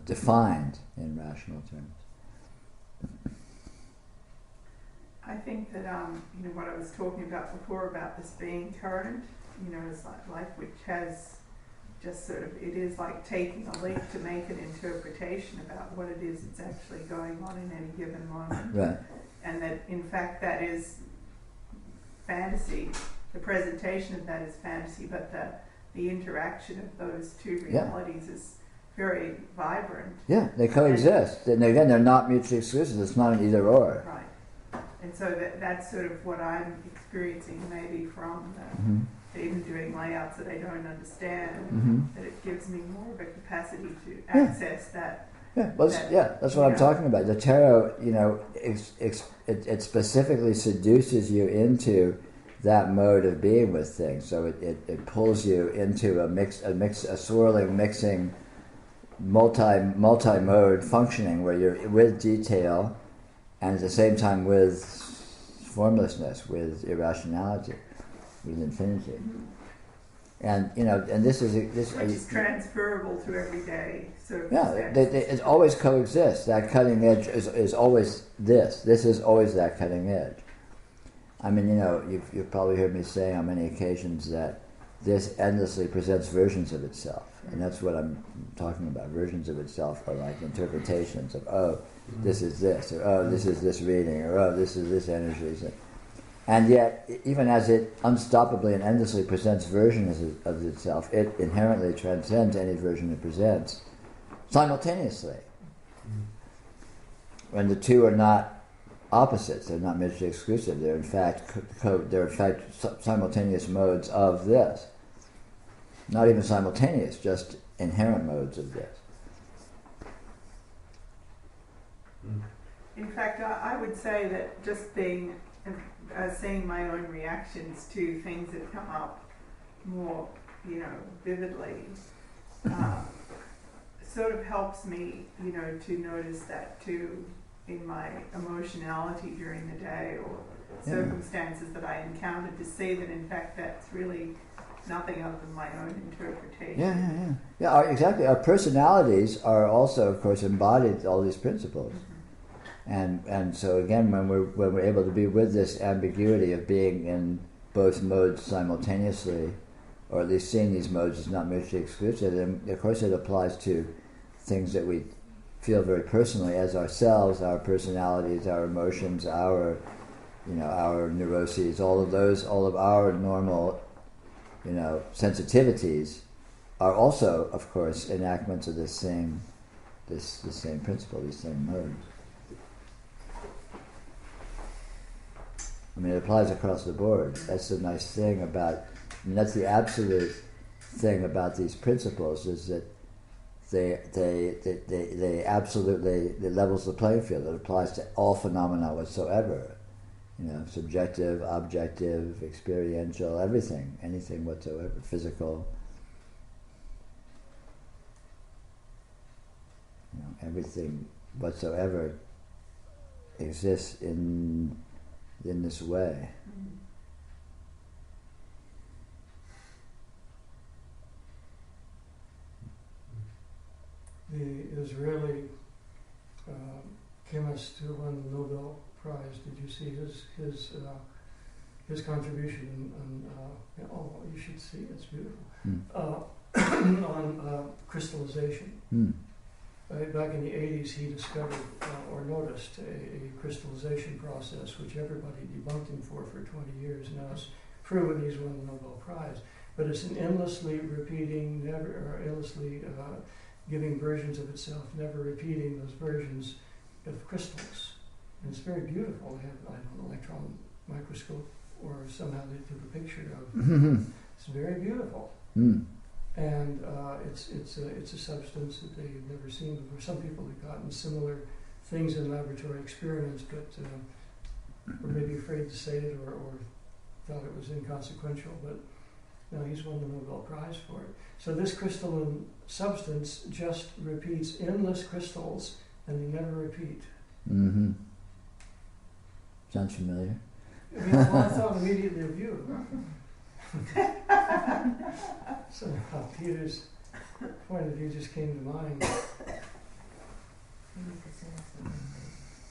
defined in rational terms. I think that you know, what I was talking about before about this being current, you know, is like which has just sort of, it is like taking a leap to make an interpretation about what it is that's actually going on in any given moment. Right. And that in fact that is fantasy. The presentation of that is fantasy, but the interaction of those two realities is very vibrant. Yeah, they coexist. And again, they're not mutually exclusive. It's not an either or. Right. And so that's sort of what I'm experiencing maybe from even doing layouts that I don't understand, that it gives me more of a capacity to access that. Yeah, well, that's what I'm talking about. The tarot, you know, it specifically seduces you into that mode of being with things. So it pulls you into a swirling, mixing, multi-mode functioning where you're with detail and at the same time with formlessness, with irrationality, with infinity. And you know, and this which is transferable to everyday circumstances. Yeah, it always coexists. That cutting edge is always this. This is always that cutting edge. I mean, you know, you've probably heard me say on many occasions that this endlessly presents versions of itself, and that's what I'm talking about. Versions of itself are like interpretations of, this is this, or this is this reading, or this is this energy. And yet, even as it unstoppably and endlessly presents versions of itself, it inherently transcends any version it presents simultaneously. When the two are not opposites, they're not mutually exclusive. They're in fact simultaneous modes of this. Not even simultaneous, just inherent modes of this. In fact, I would say that just being seeing my own reactions to things that come up more, you know, vividly, sort of helps me, you know, to notice that too in my emotionality during the day or circumstances that I encountered, to see that in fact that's really nothing other than my own interpretation. Yeah, exactly. Our personalities are also, of course, embodied all these principles. And so again, when we're able to be with this ambiguity of being in both modes simultaneously, or at least seeing these modes as not mutually exclusive, then of course it applies to things that we feel very personally as ourselves, our personalities, our emotions, our our neuroses, all of our normal, sensitivities are also, of course, enactments of this same principle, these same modes. I mean, it applies across the board. That's the nice thing about, that's the absolute thing about these principles, is that they absolutely, it levels the playing field. It applies to all phenomena whatsoever. Subjective, objective, experiential, everything, anything whatsoever, physical. Everything whatsoever exists in this way. The Israeli chemist who won the Nobel Prize, did you see his contribution? Oh, you should see it, it's beautiful. On crystallization. Back in the 80s, he discovered or noticed a crystallization process which everybody debunked him for 20 years. Now it's proven he's won the Nobel Prize. But it's an endlessly repeating, endlessly giving versions of itself, never repeating those versions of crystals. And it's very beautiful. They have, an electron microscope, or somehow they took a picture of. It's very beautiful. And it's a substance that they've never seen before. Some people have gotten similar things in laboratory experiments, but were maybe afraid to say it or thought it was inconsequential. But no, he's won the Nobel Prize for it. So this crystalline substance just repeats endless crystals, and they never repeat. Mm-hmm. Sounds familiar. Well, I thought immediately of you. So Peter's point of view just came to mind.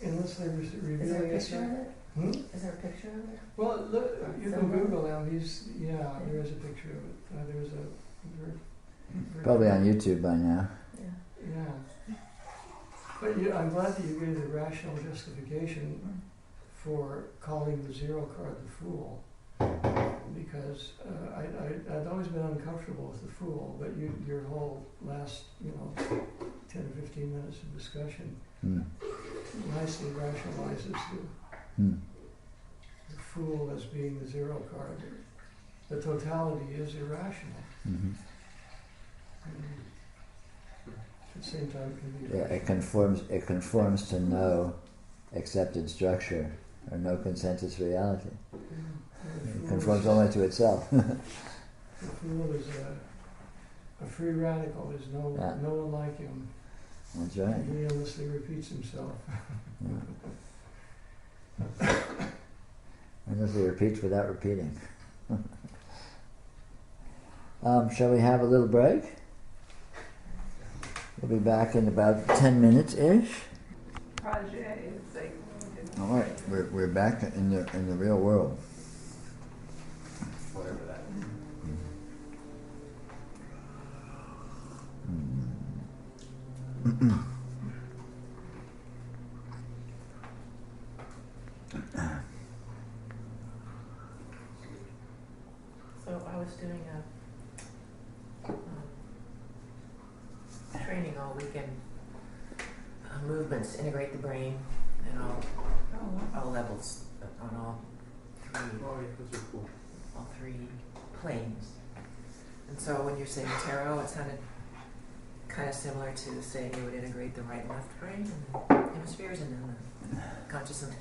Endlessly revealing. Is there a picture of it? Hmm? Is there a picture of it? Well, look, you can Google him. There is a picture of it. There's a probably on YouTube by now. Yeah. But I'm glad that you gave the rational justification for calling the zero card the fool, because I'd always been uncomfortable with the fool, but your whole last 10 or 15 minutes of discussion nicely rationalizes the fool as being the zero card. The totality is irrational. Mm-hmm. At the same time, it can be it conforms to no accepted structure or no consensus reality. It conforms only to itself. The fool is a free radical. There's no one like him. That's right. He endlessly repeats himself. Endlessly repeats without repeating. Shall we have a little break? We'll be back in about 10 minutes-ish. All right, we're back in the real world. Whatever that is. So I was doing a training all weekend. Movements integrate the brain and all levels on all three planes. And so when you're saying tarot, it sounded kind of similar to saying you would integrate the right and left brain and the hemispheres and then the conscious and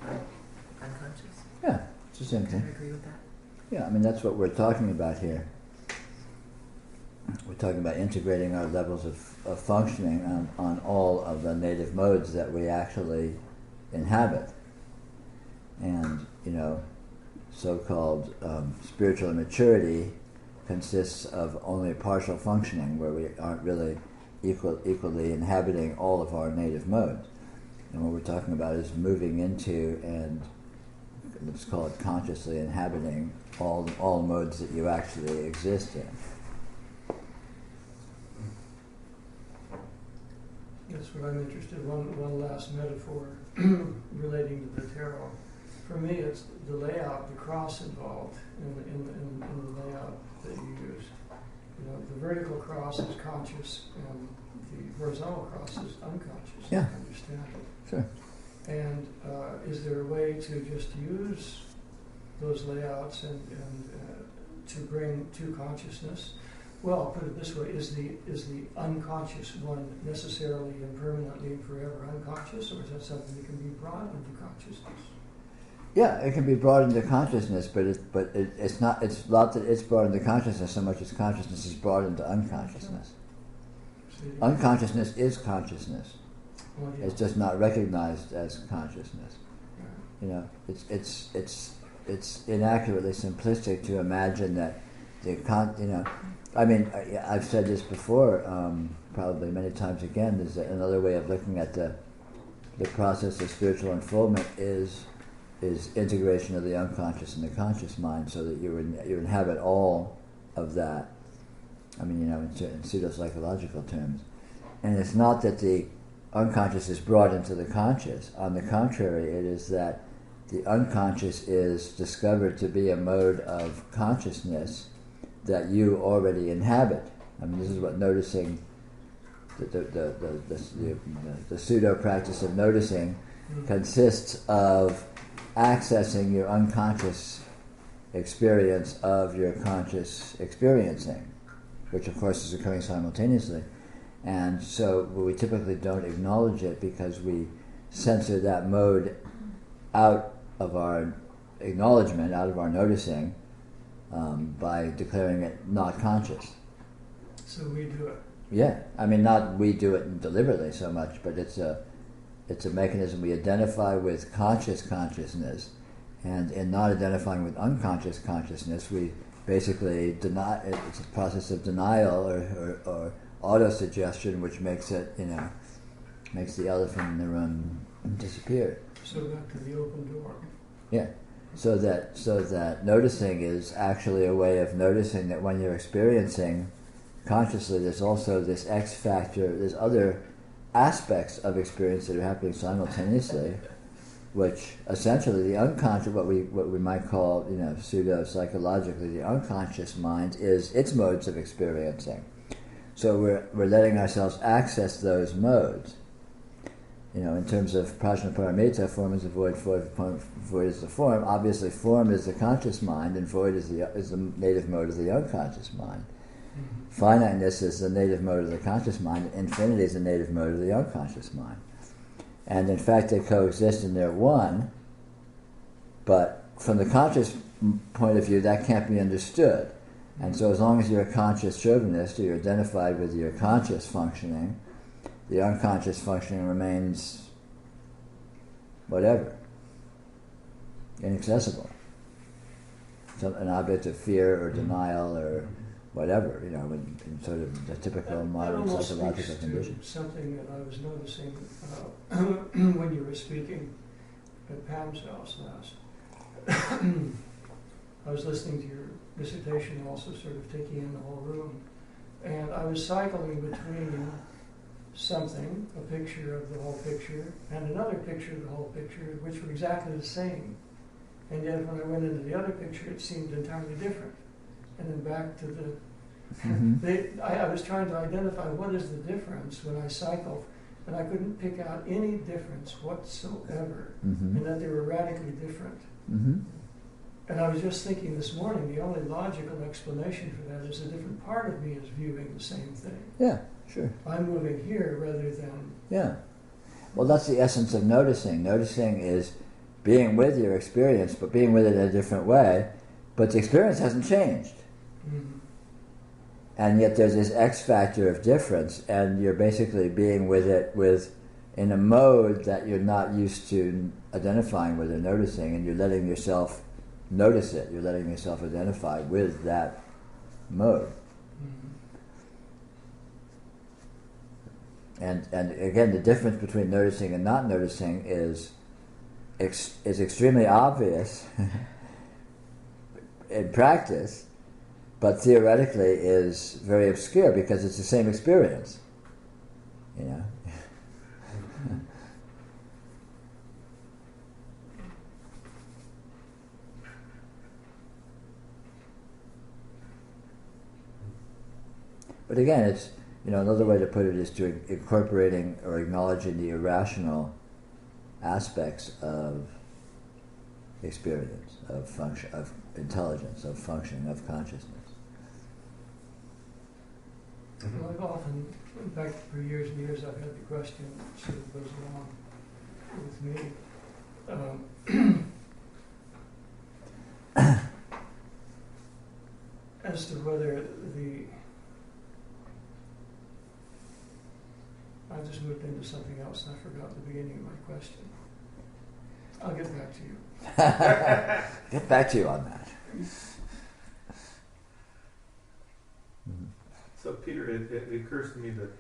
unconscious. Yeah, it's the same Do thing. you agree with that? Yeah, I mean, that's what we're talking about here. We're talking about integrating our levels of functioning on all of the native modes that we actually inhabit. And, so-called spiritual immaturity consists of only partial functioning, where we aren't really equally inhabiting all of our native modes. And what we're talking about is moving into and, let's call it, consciously inhabiting all modes that you actually exist in. That's what I'm interested in. One last metaphor relating to the tarot. For me, it's the layout, the cross involved in the layout that you use. You know, the vertical cross is conscious, and the horizontal cross is unconscious. Yeah. I understand it. Sure. And is there a way to just use those layouts and to bring to consciousness? Well, I'll put it this way: is the unconscious one necessarily and permanently and forever unconscious, or is that something that can be brought into consciousness? Yeah, it can be brought into consciousness, but it's not. It's not that it's brought into consciousness so much as consciousness is brought into unconsciousness. See? Unconsciousness is consciousness. Well, yeah. It's just not recognized as consciousness. Right. You know, it's inaccurately simplistic to imagine that I've said this before, probably many times again. There's another way of looking at the process of spiritual unfoldment is integration of the unconscious and the conscious mind, so that you inhabit all of that. I mean, in pseudo-psychological terms. And it's not that the unconscious is brought into the conscious. On the contrary, it is that the unconscious is discovered to be a mode of consciousness that you already inhabit. I mean, this is what noticing, the pseudo practice of noticing consists of accessing your unconscious experience of your conscious experiencing, which of course is occurring simultaneously. And so we typically don't acknowledge it because we censor that mode out of our acknowledgement, out of our noticing, by declaring it not conscious. So we do it. Yeah, I mean, not we do it deliberately so much, but it's a mechanism we identify with conscious consciousness, and in not identifying with unconscious consciousness, we basically deny. It's a process of denial or auto-suggestion, which makes it, makes the elephant in the room disappear. So back to the open door. Yeah. So that noticing is actually a way of noticing that when you're experiencing consciously, there's also this X factor, there's other aspects of experience that are happening simultaneously, which essentially the unconscious, what we might call, pseudo-psychologically, the unconscious mind is its modes of experiencing. So we're letting ourselves access those modes. In terms of prajnaparamita, form is a void, void is the form. Obviously, form is the conscious mind, and void is the native mode of the unconscious mind. Mm-hmm. Finiteness is the native mode of the conscious mind. Infinity is the native mode of the unconscious mind. And in fact, they coexist and they're one. But from the conscious point of view, that can't be understood. And so, as long as you're a conscious chauvinist, or you're identified with your conscious functioning, the unconscious functioning remains whatever, inaccessible. An object of fear or denial or whatever, in sort of the typical modern psychological condition. Something that I was noticing when you were speaking at Pam's house last. I was listening to your dissertation, also sort of taking in the whole room, and I was cycling between something, a picture of the whole picture, and another picture of the whole picture, which were exactly the same. And yet when I went into the other picture, it seemed entirely different. And then back to the... I was trying to identify what is the difference when I cycled, and I couldn't pick out any difference whatsoever, and that they were radically different. And I was just thinking this morning, the only logical explanation for that is a different part of me is viewing the same thing. Yeah, sure. I'm moving here rather than... Yeah. Well, that's the essence of noticing. Noticing is being with your experience, but being with it in a different way. But the experience hasn't changed. Mm-hmm. And yet there's this X factor of difference, and you're basically being with it in a mode that you're not used to identifying with or noticing, and you're letting yourself notice it. You're letting yourself identify with that mode. And again, the difference between noticing and not noticing is extremely obvious in practice, but theoretically is very obscure because it's the same experience. But again, it's, another way to put it is to incorporating or acknowledging the irrational aspects of experience, of function, of intelligence, of function, of consciousness. Well, I've often, in fact, for years and years, I've had the question that sort of goes along with me. As to whether I just moved into something else and I forgot the beginning of my question. I'll get back to you. Get back to you on that. So, Peter, it occurs to me that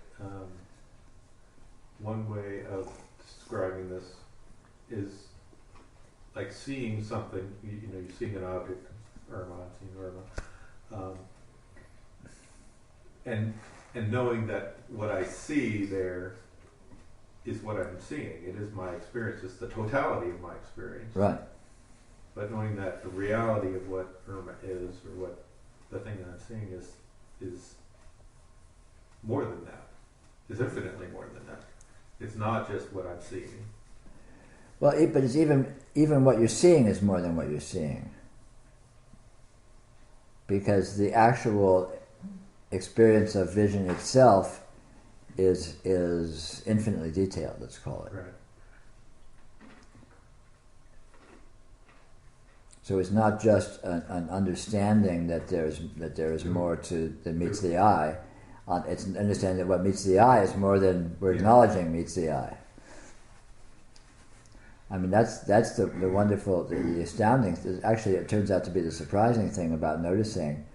one way of describing this is like seeing something. You're seeing an object, Irma, I'm seeing Irma, and knowing that what I see there is what I'm seeing. It is my experience. It's the totality of my experience. Right. But knowing that the reality of what Irma is, or what the thing that I'm seeing is more than that. Is infinitely more than that. It's not just what I'm seeing. Well, but it's even what you're seeing is more than what you're seeing. Because the actual experience of vision itself is infinitely detailed, let's call it. Right. So it's not just an understanding that there is more to than meets the eye. It's an understanding that what meets the eye is more than we're acknowledging meets the eye. I mean, that's the wonderful, the astounding. Actually, it turns out to be the surprising thing about noticing,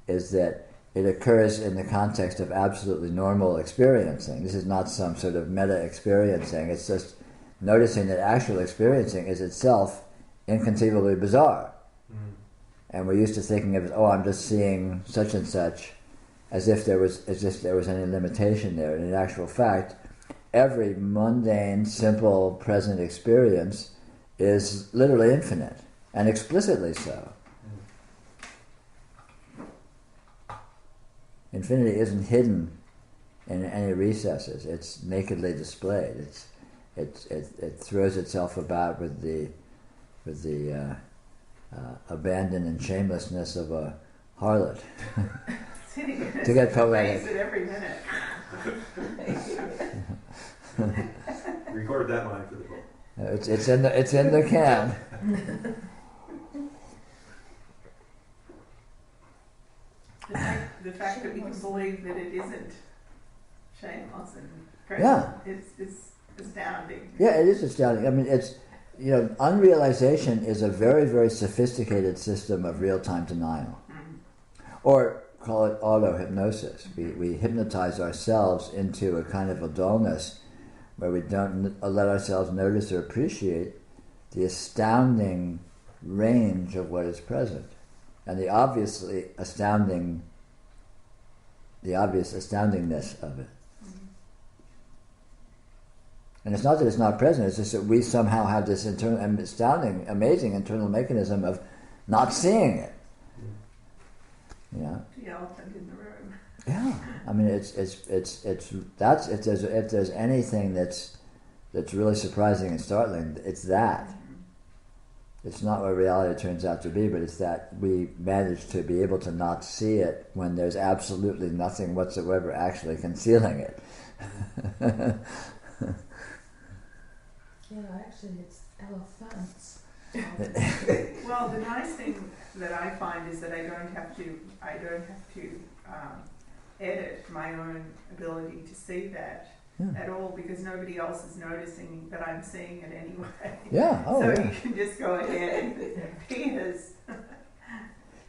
is that it occurs in the context of absolutely normal experiencing. This is not some sort of meta experiencing. It's just noticing that actual experiencing is itself inconceivably bizarre. Mm. And we're used to thinking of, I'm just seeing such and such, as if there was any limitation there. And in actual fact, every mundane, simple, present experience is literally infinite, and explicitly so. Infinity isn't hidden in any recesses. It's nakedly displayed. It throws itself about with the abandon and shamelessness of a harlot. To get poetic. It every minute. Record that line for the book. It's in the can. The fact that we can believe that it isn't shameless and present is astounding. Yeah, it is astounding. I mean, it's, unrealization is a very, very sophisticated system of real-time denial. Mm-hmm. Or call it auto-hypnosis. We hypnotize ourselves into a kind of a dullness where we don't let ourselves notice or appreciate the astounding range of what is present. And the obvious astoundingness of it. Mm-hmm. And it's not that it's not present, it's just that we somehow have this internal, astounding, amazing internal mechanism of not seeing it. The elephant in the room. Yeah, I mean, it's that's if there's anything that's really surprising and startling, it's that. Mm-hmm. It's not what reality turns out to be, but it's that we manage to be able to not see it when there's absolutely nothing whatsoever actually concealing it. Yeah, actually, it's elephants. Well, the nice thing that I find is that I don't have to edit my own ability to see that at all, because nobody else is noticing that I'm seeing it anyway. Yeah. Oh, so yeah. you can just go ahead and it appears.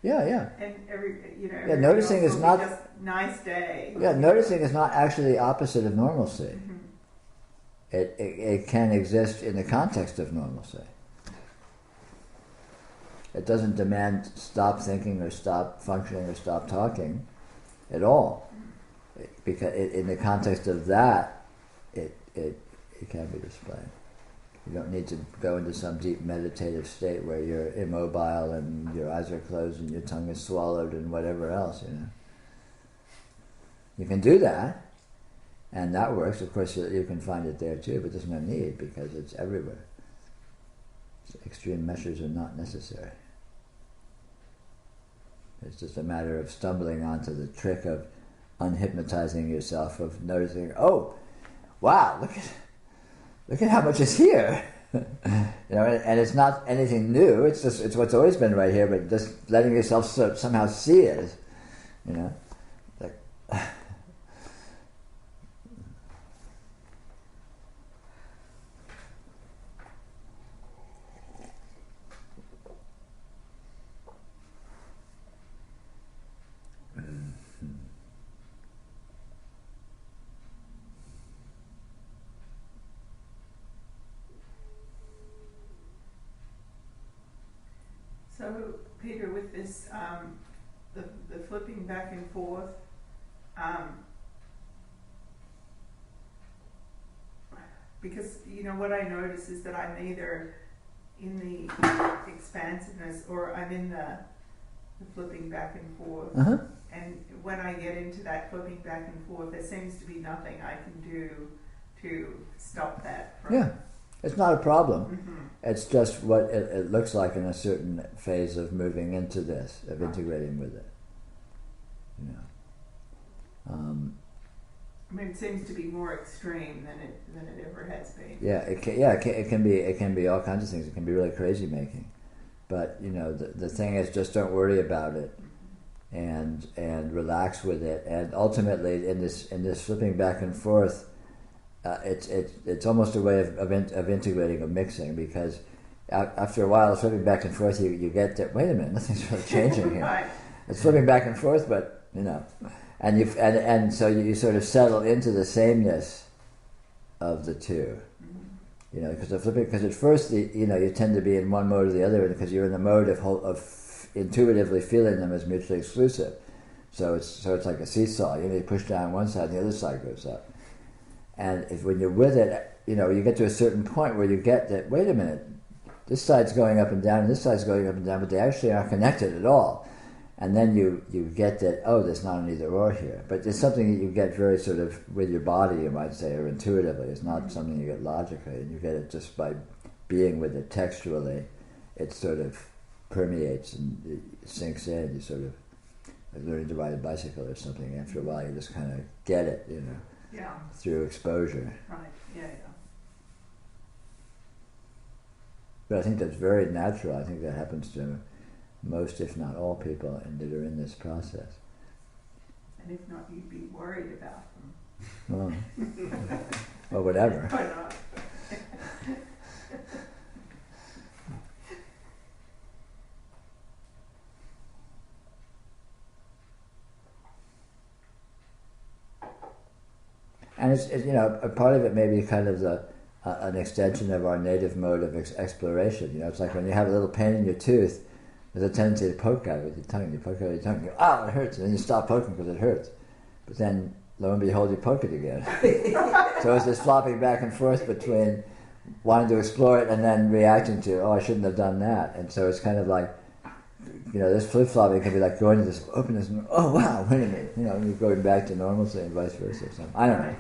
Yeah. And noticing is not just nice day. Yeah, noticing is not actually the opposite of normalcy. Mm-hmm. It can exist in the context of normalcy. It doesn't demand stop thinking or stop functioning or stop talking at all. Because in the context of that, it can be displayed. You don't need to go into some deep meditative state where you're immobile and your eyes are closed and your tongue is swallowed and whatever else, You can do that, and that works. Of course, you can find it there too, but there's no need because it's everywhere. Extreme measures are not necessary. It's just a matter of stumbling onto the trick of unhypnotizing yourself, of noticing, oh, wow, look at how much is here. And it's not anything new. It's what's always been right here, but just letting yourself somehow see it. Like. So, Peter, with this, the flipping back and forth, because, what I notice is that I'm either in the expansiveness or I'm in the flipping back and forth. Uh-huh. And when I get into that flipping back and forth, there seems to be nothing I can do to stop that from... Yeah. It's not a problem. Mm-hmm. It's just what it looks like in a certain phase of moving into this, of integrating with it. It seems to be more extreme than it ever has been. Yeah, it can be all kinds of things. It can be really crazy making, but the thing is, just don't worry about it, and relax with it. And ultimately, in this flipping back and forth. It's almost a way of integrating, of mixing, because after a while, flipping back and forth, you get that. Wait a minute, nothing's really changing here. Right. It's flipping back and forth, but and so you sort of settle into the sameness of the two. Because at first you tend to be in one mode or the other because you're in the mode of intuitively feeling them as mutually exclusive. So it's like a seesaw. You push down one side, and the other side goes up. And when you're with it, you get to a certain point where you get that, wait a minute, this side's going up and down, and this side's going up and down, but they actually aren't connected at all. And then you get that, oh, there's not an either or here. But it's something that you get very sort of with your body, you might say, or intuitively. It's not something you get logically, and you get it just by being with it textually. It sort of permeates and it sinks in. You sort of, like learning to ride a bicycle or something. After a while, you just kind of get it, Yeah. through exposure. Right. Yeah. But I think that's very natural. I think that happens to most, if not all, people that are in this process. And if not, you'd be worried about them. Well, or whatever. Why not? And it's a part of it may be kind of an extension of our native mode of exploration. It's like when you have a little pain in your tooth, there's a tendency to poke at it with your tongue. You poke at it with your tongue, you go, oh, it hurts, and then you stop poking because it hurts. But then, lo and behold, you poke it again. So it's this flopping back and forth between wanting to explore it and then reacting to, oh, I shouldn't have done that. And so it's kind of like, this flip-flopping can be like going to this openness and, oh, wow, wait a minute. And you're going back to normalcy and vice versa. So, I don't know.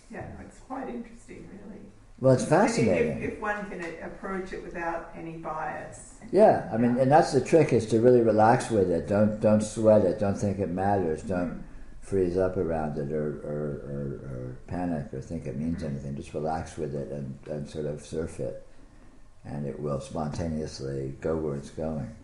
Yeah, it's quite interesting, really. Well, it's fascinating. If one can approach it without any bias. Yeah, and that's the trick, is to really relax with it. Don't sweat it. Don't think it matters. Don't freeze up around it or panic or think it means anything. Just relax with it and sort of surf it. And it will spontaneously go where it's going.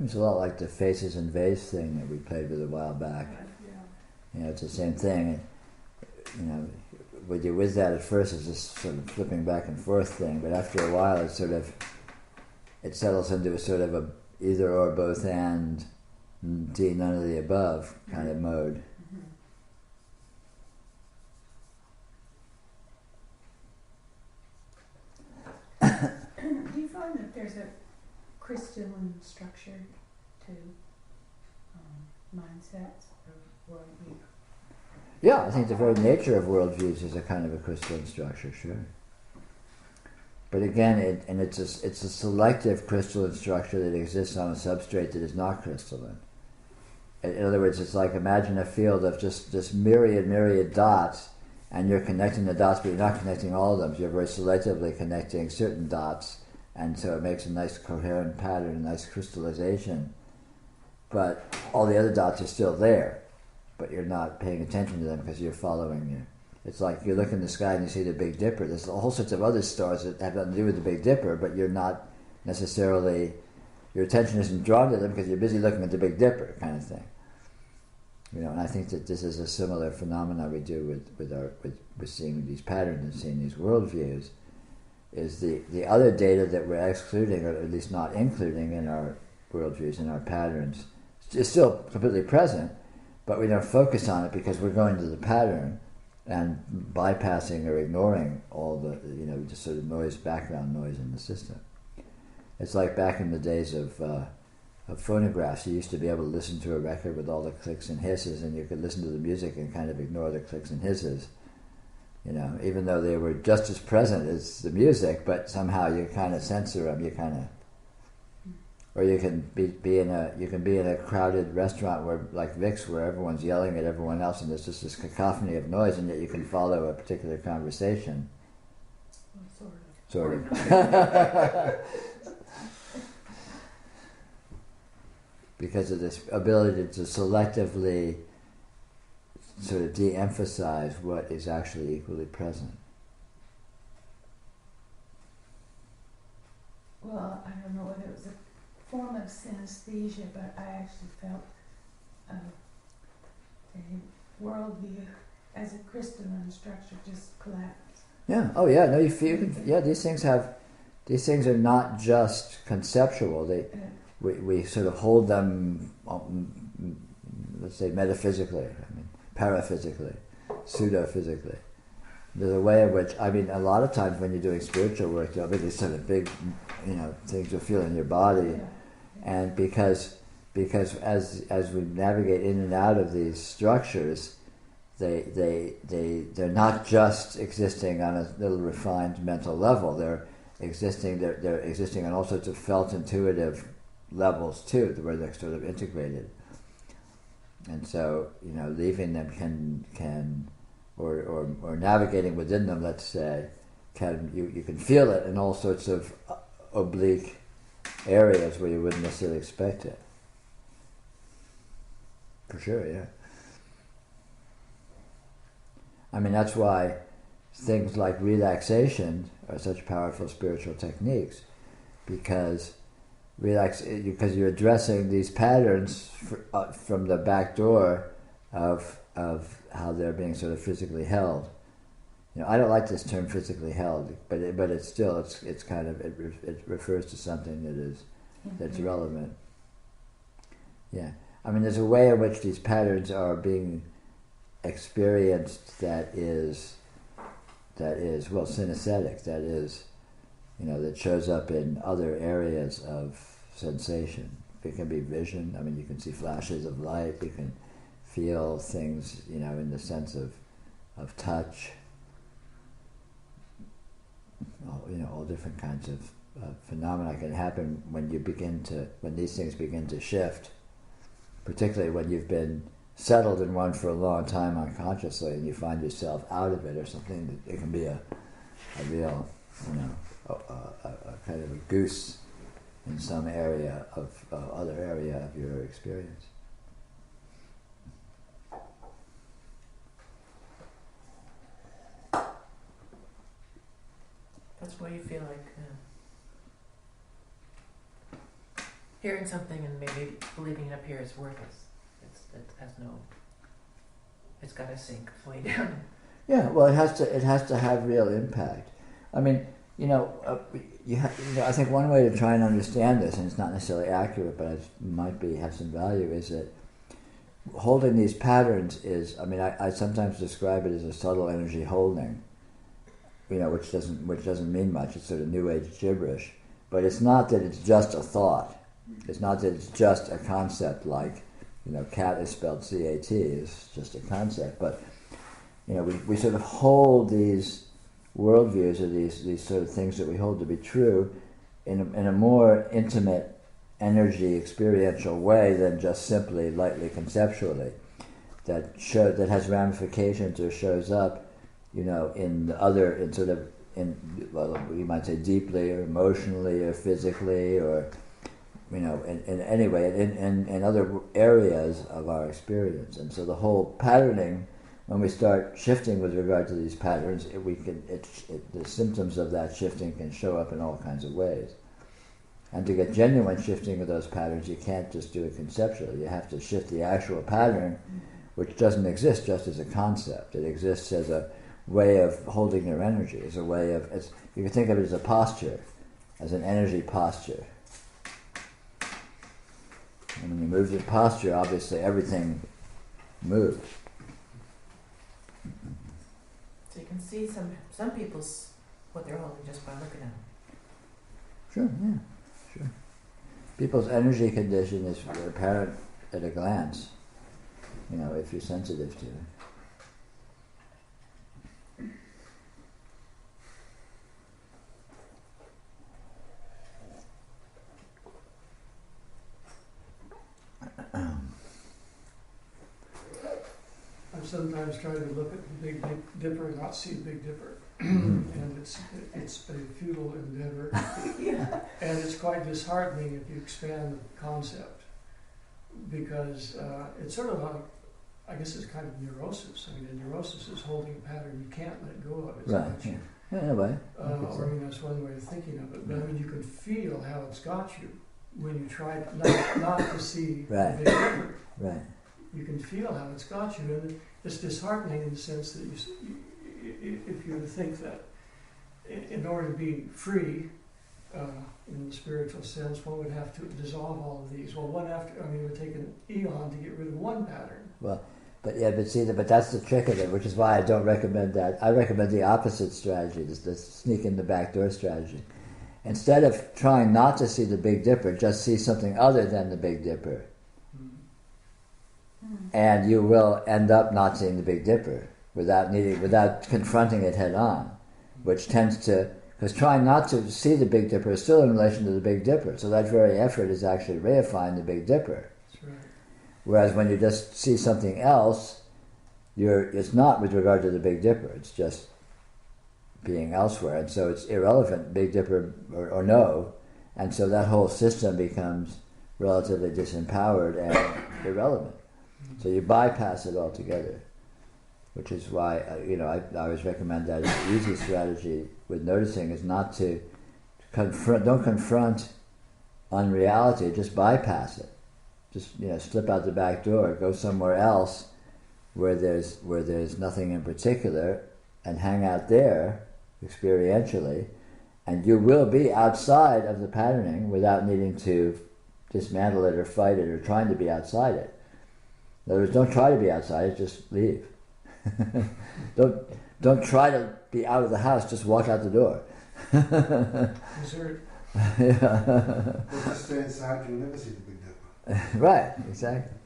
It's a lot like the faces and vase thing that we played with a while back. It's the same thing. When you're with that at first, it's just sort of flipping back and forth thing, but after a while, it settles into a sort of a either or, both and, none of the above kind of mode. Do you find that there's a crystalline structure to mindsets or worldview? Yeah, I think the very nature of worldviews is a kind of a crystalline structure, sure. But again, it's a selective crystalline structure that exists on a substrate that is not crystalline. In other words, it's like, imagine a field of just myriad dots, and you're connecting the dots, but you're not connecting all of them. So you're very selectively connecting certain dots, and so it makes a nice coherent pattern, a nice crystallization. But all the other dots are still there, but you're not paying attention to them because you're following you. It's like you look in the sky and you see the Big Dipper. There's a whole sorts of other stars that have nothing to do with the Big Dipper, but you're not necessarily, your attention isn't drawn to them because you're busy looking at the Big Dipper kind of thing. And I think that this is a similar phenomenon we do with seeing these patterns and seeing these worldviews. Is the other data that we're excluding, or at least not including in our worldviews, in our patterns, is still completely present, but we don't focus on it because we're going to the pattern and bypassing or ignoring all the, just sort of noise, background noise in the system. It's like back in the days of phonographs. You used to be able to listen to a record with all the clicks and hisses, and you could listen to the music and kind of ignore the clicks and hisses. Even though they were just as present as the music, but somehow you kind of censor them. You kind of, or you can be in a crowded restaurant where, like Vic's, where everyone's yelling at everyone else, and there's just this cacophony of noise, and yet you can follow a particular conversation. Well, Sort of. Because of this ability to selectively sort of de-emphasize what is actually equally present. Well, I don't know whether it was a form of synesthesia, but I actually felt a worldview as a crystalline structure just collapse. Yeah. Oh, yeah. No, you feel. Yeah, these things are not just conceptual. We sort of hold them, let's say, metaphysically, paraphysically, pseudo-physically. There's a way in which, a lot of times when you're doing spiritual work, there'll be these sort of big, things you'll feel in your body, and because as we navigate in and out of these structures, they're not just existing on a little refined mental level. They're existing on all sorts of felt, intuitive levels too, where they're sort of integrated. And so, leaving them can or navigating within them, let's say, you can feel it in all sorts of oblique areas where you wouldn't necessarily expect it. For sure, yeah. That's why things like relaxation are such powerful spiritual techniques, because you're addressing these patterns from the back door of how they're being sort of physically held. I don't like this term physically held, but it's still it's kind of it refers to something that's relevant. Yeah, there's a way in which these patterns are being experienced that is well synesthetic. That is. That shows up in other areas of sensation. It can be vision. You can see flashes of light. You can feel things, in the sense of touch. All different kinds of phenomena can happen when these things begin to shift. Particularly when you've been settled in one for a long time unconsciously, and you find yourself out of it or something. It can be a real, a kind of a goose in some area of other area of your experience. That's why you feel like hearing something and maybe believing it up here is worthless. It has no. It's got to sink way down. Yeah, well, it has to have real impact. I mean, I think one way to try and understand this, and it's not necessarily accurate, but it might have some value, is that holding these patterns is. I mean, I sometimes describe it as a subtle energy holding. Which doesn't mean much. It's sort of New Age gibberish, but it's not that it's just a thought. It's not that it's just a concept like, cat is spelled C-A-T, is just a concept, but we sort of hold these worldviews or these sort of things that we hold to be true in a more intimate, energy, experiential way than just simply lightly conceptually. That has ramifications or shows up, you might say deeply or emotionally or physically or in any way, in other areas of our experience. And so the whole patterning, when we start shifting with regard to these patterns, the symptoms of that shifting can show up in all kinds of ways. And to get genuine shifting of those patterns, you can't just do it conceptually. You have to shift the actual pattern, which doesn't exist just as a concept. It exists as a way of holding your energy, as a way of, you can think of it as a posture, as an energy posture. And when you move your posture, obviously everything moves. So you can see some people's what they're holding just by looking at them. Sure, yeah, sure. People's energy condition is apparent at a glance, if you're sensitive to it. I'm sometimes trying to look at the Big Dipper and not see Big Dipper, and it's a futile endeavor, and it's quite disheartening if you expand the concept, because it's sort of I guess it's kind of neurosis. I mean, a neurosis is holding a pattern you can't let go of. It's right. got you. Yeah, in a way. That's one way of thinking of it. But I mean, you can feel how it's got you when you try not to see right. the Big Dipper. Right. You can feel how it's got you, and it's disheartening in the sense that if you think that in order to be free, in the spiritual sense, one would have to dissolve all of these. Well, it would take an eon to get rid of one pattern. Well, but that's the trick of it, which is why I don't recommend that. I recommend the opposite strategy, the sneak in the back door strategy. Instead of trying not to see the Big Dipper, just see something other than the Big Dipper. And you will end up not seeing the Big Dipper without confronting it head on, which tends to, because trying not to see the Big Dipper is still in relation to the Big Dipper, so that very effort is actually reifying the Big Dipper. That's right. Whereas when you just see something else, it's not with regard to the Big Dipper, it's just being elsewhere, and so it's irrelevant, Big Dipper or no, and so that whole system becomes relatively disempowered and irrelevant. So you bypass it altogether, which is why I always recommend that an easy strategy with noticing is not to don't confront unreality, just bypass it. Just slip out the back door, go somewhere else where there's nothing in particular, and hang out there experientially, and you will be outside of the patterning without needing to dismantle it or fight it or trying to be outside it. In other words, don't try to be outside it, just leave. Don't try to be out of the house, just walk out the door. Dessert. Yeah. Or just stay inside, you'll never see the Big Dipper. Right, exactly.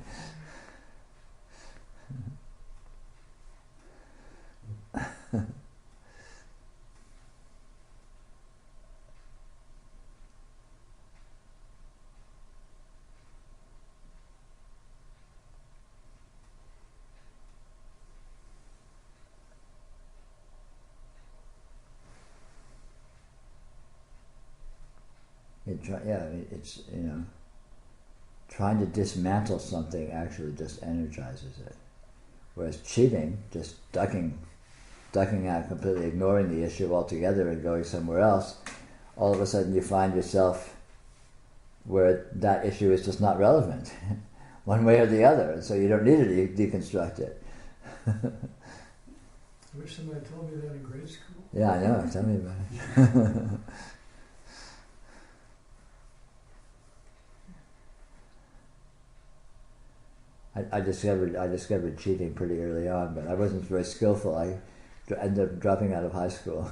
It's trying to dismantle something actually just energizes it. Whereas cheating, just ducking out, completely ignoring the issue altogether and going somewhere else, all of a sudden you find yourself where that issue is just not relevant, one way or the other, and so you don't need to deconstruct it. I wish somebody told me that in grade school. Yeah, I know. Tell me about it. I discovered cheating pretty early on, but I wasn't very skillful. I ended up dropping out of high school.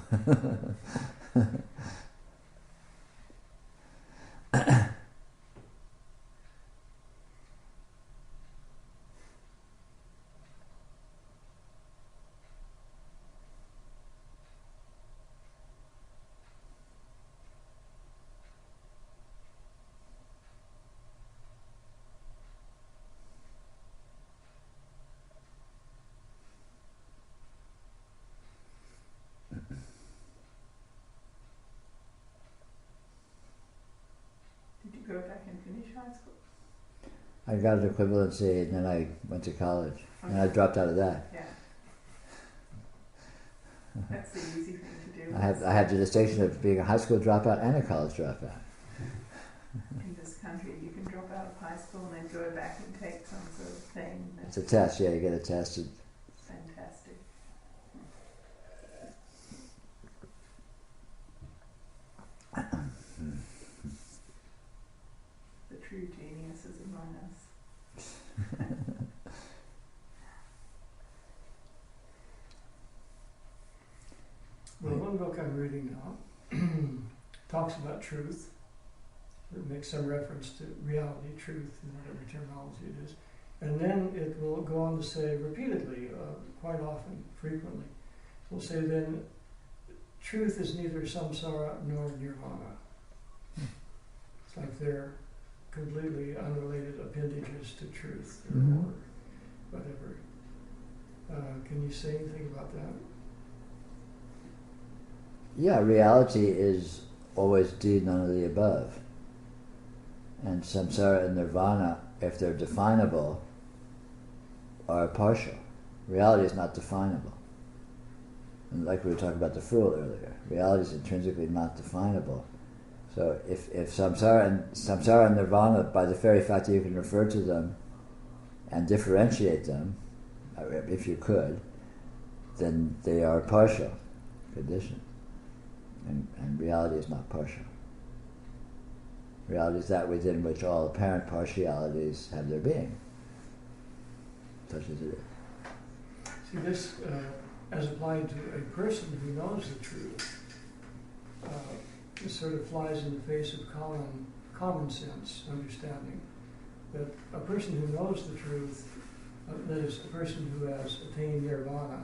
Did you go back and finish high school? I got an equivalency, and then I went to college, and I dropped out of that. Yeah. That's the easy thing to do. I had the distinction of being a high school dropout and a college dropout. In this country, you can drop out of high school and then go back and take some sort of thing. It's a test, yeah, you get a test. Fantastic. The true genius is among us. Well, one book I'm reading now talks about truth. It makes some reference to reality, truth, in whatever terminology it is. And then it will go on to say repeatedly, quite often, frequently, it will say then, truth is neither samsara nor nirvana. It's like they're completely unrelated appendages to truth or whatever. Can you say anything about that? Yeah, reality is always none of the above. And samsara and nirvana, if they're definable, are partial. Reality is not definable. And like we were talking about the fool earlier, reality is intrinsically not definable. So if samsara and nirvana, by the very fact that you can refer to them and differentiate them, if you could, then they are partial conditions. And reality is not partial. Reality is that within which all apparent partialities have their being, such as it is. See, this, as applied to a person who knows the truth, this sort of flies in the face of common sense understanding that a person who knows the truth, that is, a person who has attained nirvana,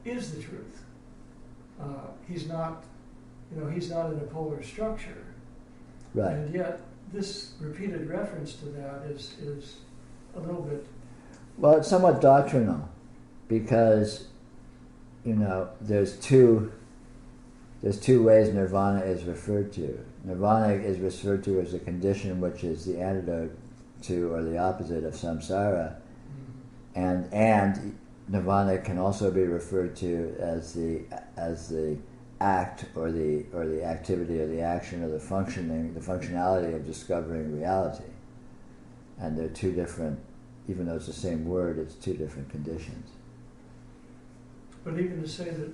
is the truth. He's not in a polar structure. Right. And yet, this repeated reference to that is a little bit... Well, it's somewhat doctrinal, because, there's two ways nirvana is referred to. Nirvana is referred to as a condition which is the antidote to, or the opposite of samsara, and nirvana can also be referred to as the act or the activity or the action or the functionality of discovering reality. And they're two different, even though it's the same word, it's two different conditions. But even to say that...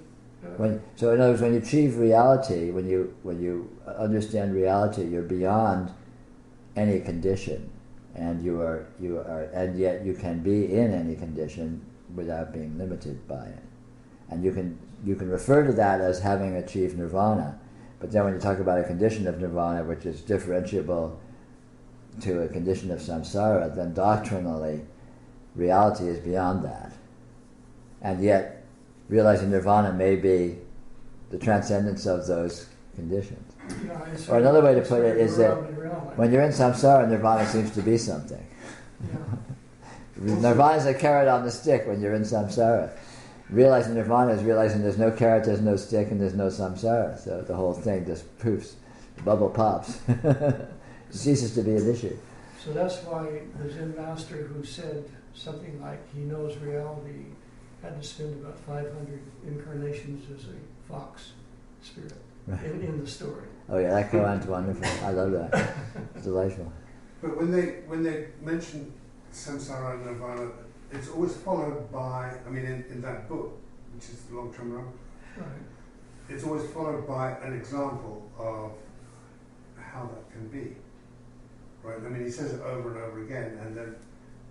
So in other words, when you achieve reality, when you understand reality, you're beyond any condition, and you are, and yet you can be in any condition without being limited by it. And you can refer to that as having achieved nirvana, but then when you talk about a condition of nirvana which is differentiable to a condition of samsara, then doctrinally reality is beyond that. And yet realizing nirvana may be the transcendence of those conditions. Or another way to put it is that when you're in samsara, nirvana seems to be something. Nirvana is a carrot on the stick when you're in samsara. Realizing nirvana is realizing there's no carrot, there's no stick, and there's no samsara. So the whole thing just poofs, the bubble pops. It ceases to be an issue. So that's why the Zen master who said something like he knows reality had to spend about 500 incarnations as a fox spirit. in the story. Oh yeah, that koan's wonderful. I love that. It's delightful. But when they mention samsara and nirvana, it's always followed by, I mean, in that book, which is the long-term run, Right. it's always followed by an example of how that can be. Right? I mean, he says it over and over again, and then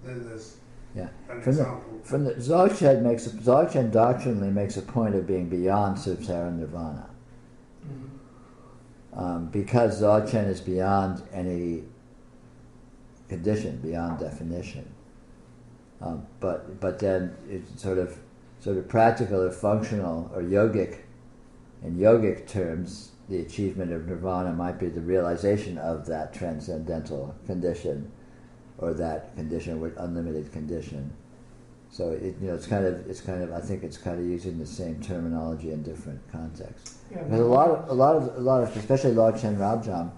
there's Yeah. an From the- example. From the Dzogchen doctrinally makes a point of being beyond samsara and nirvana. Because Dzogchen is beyond any condition, beyond definition. But then it's sort of practical or functional or yogic. In yogic terms, the achievement of nirvana might be the realization of that transcendental condition, or that condition with unlimited condition. So it's kind of I think it's kind of using the same terminology in different contexts. Yeah, Because a lot of especially Logchen Rabjam,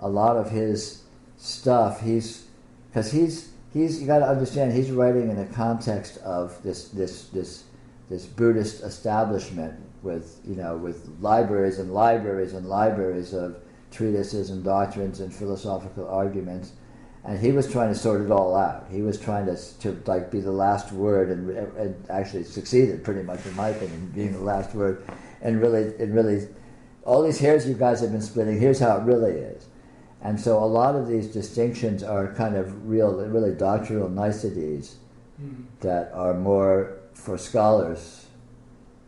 a lot of his stuff he's you got to understand he's writing in a context of this Buddhist establishment with libraries and libraries and libraries of treatises and doctrines and philosophical arguments. And he was trying to sort it all out. He was trying to like be the last word, and actually succeeded pretty much, in my opinion, being the last word. And really, all these hairs you guys have been splitting, here's how it really is. And so a lot of these distinctions are kind of really doctrinal niceties that are more for scholars,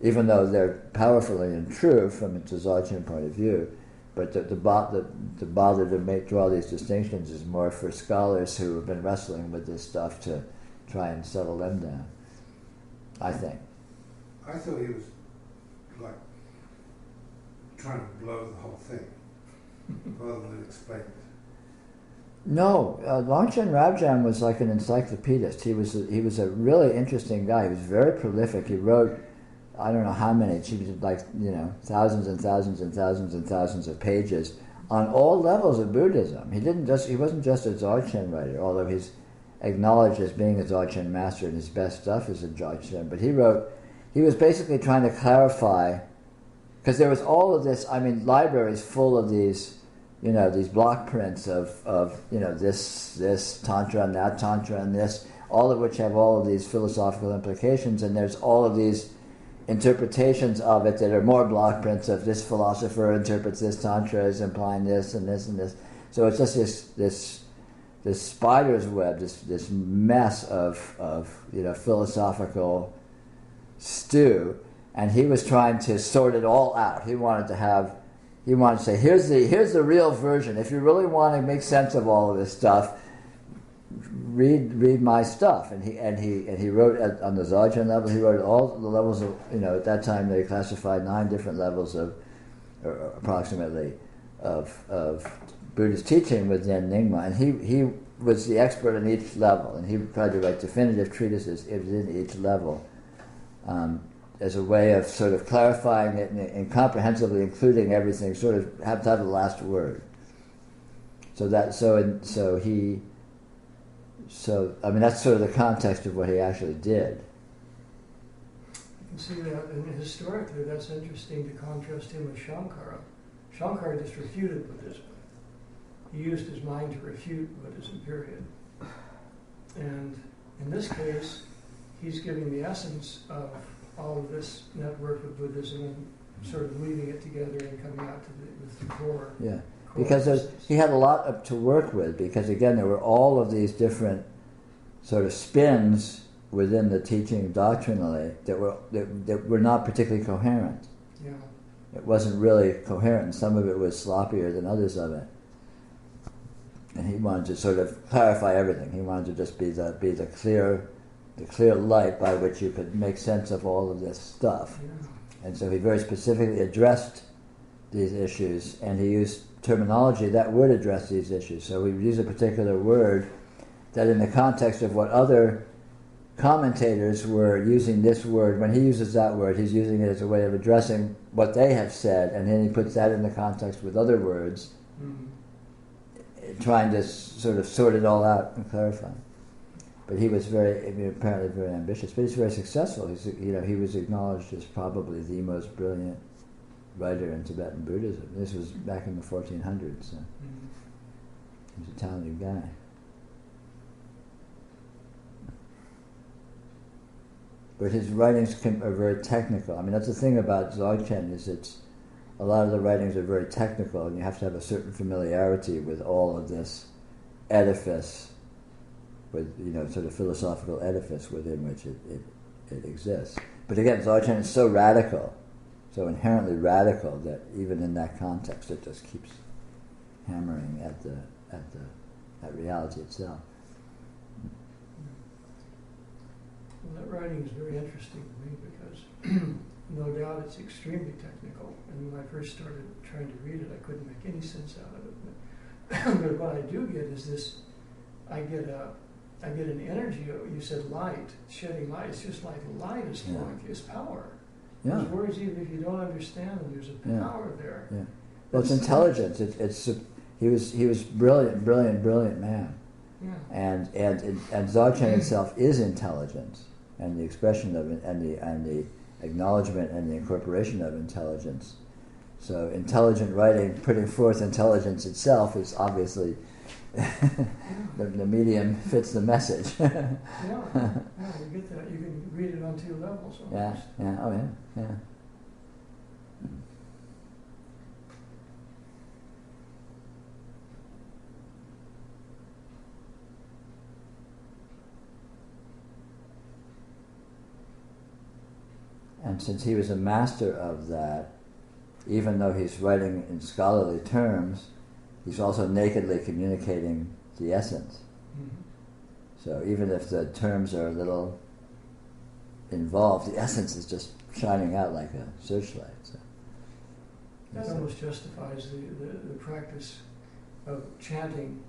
even though they're powerfully and true from a Dzogchen point of view. But the bother to draw these distinctions is more for scholars who have been wrestling with this stuff to try and settle them down, I think. I thought he was like trying to blow the whole thing rather than explain it. No, Longchen Rabjam was like an encyclopedist. He was a really interesting guy. He was very prolific. He wrote, I don't know how many, thousands and thousands and thousands and thousands of pages on all levels of Buddhism. He wasn't just a Dzogchen writer, although he's acknowledged as being a Dzogchen master and his best stuff is a Dzogchen. But he was basically trying to clarify, because there was all of this, libraries full of these, these block prints of this Tantra and that Tantra and this, all of which have all of these philosophical implications, and there's all of these interpretations of it that are more block prints of this philosopher interprets this Tantra as implying this and this and this. So it's just this spider's web, this mess of philosophical stew, and he was trying to sort it all out. He wanted to say, here's the real version. If you really want to make sense of all of this stuff, read my stuff. And he wrote on the Dzogchen level. He wrote all the levels of, at that time they classified 9 different levels of, or approximately, of Buddhist teaching within Nyingma, and he was the expert in each level, and he tried to write definitive treatises within each level, as a way of sort of clarifying it and comprehensively including everything, sort of have to have the last word. That's sort of the context of what he actually did. You can see that, and historically that's interesting to contrast him with Shankara. Shankara just refuted Buddhism. He used his mind to refute Buddhism, period. And in this case, he's giving the essence of all of this network of Buddhism and sort of weaving it together and coming out with the core. Yeah. Because he had a lot to work with, because again there were all of these different sort of spins within the teaching doctrinally that were not particularly coherent. Yeah. It wasn't really coherent, and some of it was sloppier than others of it. And he wanted to sort of clarify everything. He wanted to just be the clear light by which you could make sense of all of this stuff. Yeah. And so he very specifically addressed these issues, and he used terminology that would address these issues. So we would use a particular word that in the context of what other commentators were using this word, when he uses that word, he's using it as a way of addressing what they have said, and then he puts that in the context with other words, trying to sort of sort it all out and clarify. But he was apparently very ambitious, but he's very successful. He was acknowledged as probably the most brilliant writer in Tibetan Buddhism. This was back in the 1400s. So he was a talented guy. But his writings are very technical. I mean, that's the thing about Dzogchen, is a lot of the writings are very technical, and you have to have a certain familiarity with all of this edifice, with, you know, sort of philosophical edifice within which it exists. But again, Dzogchen is so radical, so inherently radical, that even in that context, it just keeps hammering at reality itself. Well, that writing is very interesting to me because no doubt it's extremely technical. And when I first started trying to read it, I couldn't make any sense out of it. But what I do get is this: I get an energy. You said light, shedding light. It's just like light is flowing. It's power. Yeah. Those words, even if you don't understand them, there's a power there. Yeah. Well, it's intelligence. He was brilliant man. Yeah. And Dzogchen itself is intelligence, and the expression of it, and the acknowledgement and the incorporation of intelligence. So intelligent writing, putting forth intelligence itself, is obviously the medium fits the message. Yeah, you get that. You can read it on two levels almost. Yeah. And since he was a master of that, even though he's writing in scholarly terms, he's also nakedly communicating the essence. Mm-hmm. So even if the terms are a little involved, the essence is just shining out like a searchlight. So. That almost justifies the practice of chanting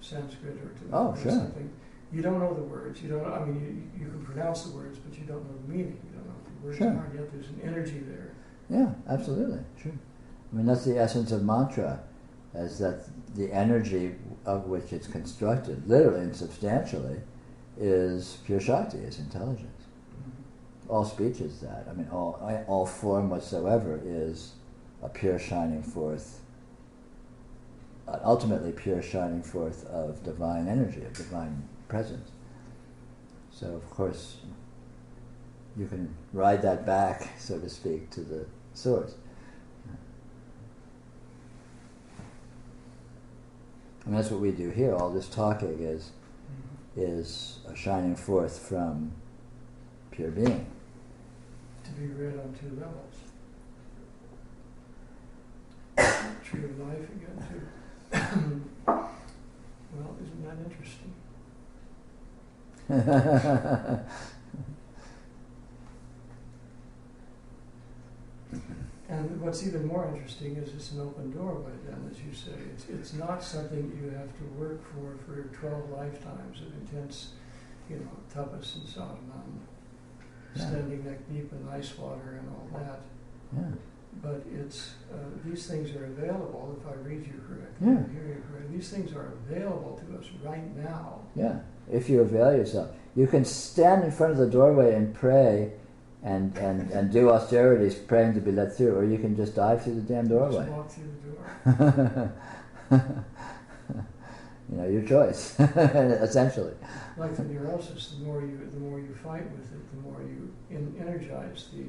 Sanskrit or something. You don't know the words. You don't. I mean, you can pronounce the words, but you don't know the meaning. You don't know what the words are. And yet there's an energy there. Yeah, absolutely, sure. I mean, that's the essence of mantra, is that the energy of which it's constructed, literally and substantially, is pure Shakti, is intelligence. Mm-hmm. All speech is that. I mean, all form whatsoever is a pure shining forth, ultimately pure shining forth of divine energy, of divine presence. So, of course, you can ride that back, so to speak, to the source. And that's what we do here. All this talking is a shining forth from pure being. To be read on two levels. Tree of life again, too. Well, isn't that interesting? And what's even more interesting is it's an open doorway then, as you say. It's not something you have to work for 12 lifetimes of intense, tapas and sadhana, standing neck deep in ice water and all that. Yeah. But it's these things are available, if I read you correctly, hear you correctly. These things are available to us right now. Yeah, if you avail yourself. You can stand in front of the doorway and pray and do austerities praying to be let through, or you can just dive through the damn doorway. Just walk through the door. Your choice, essentially. Like the neurosis, the more you fight with it, the more you energize the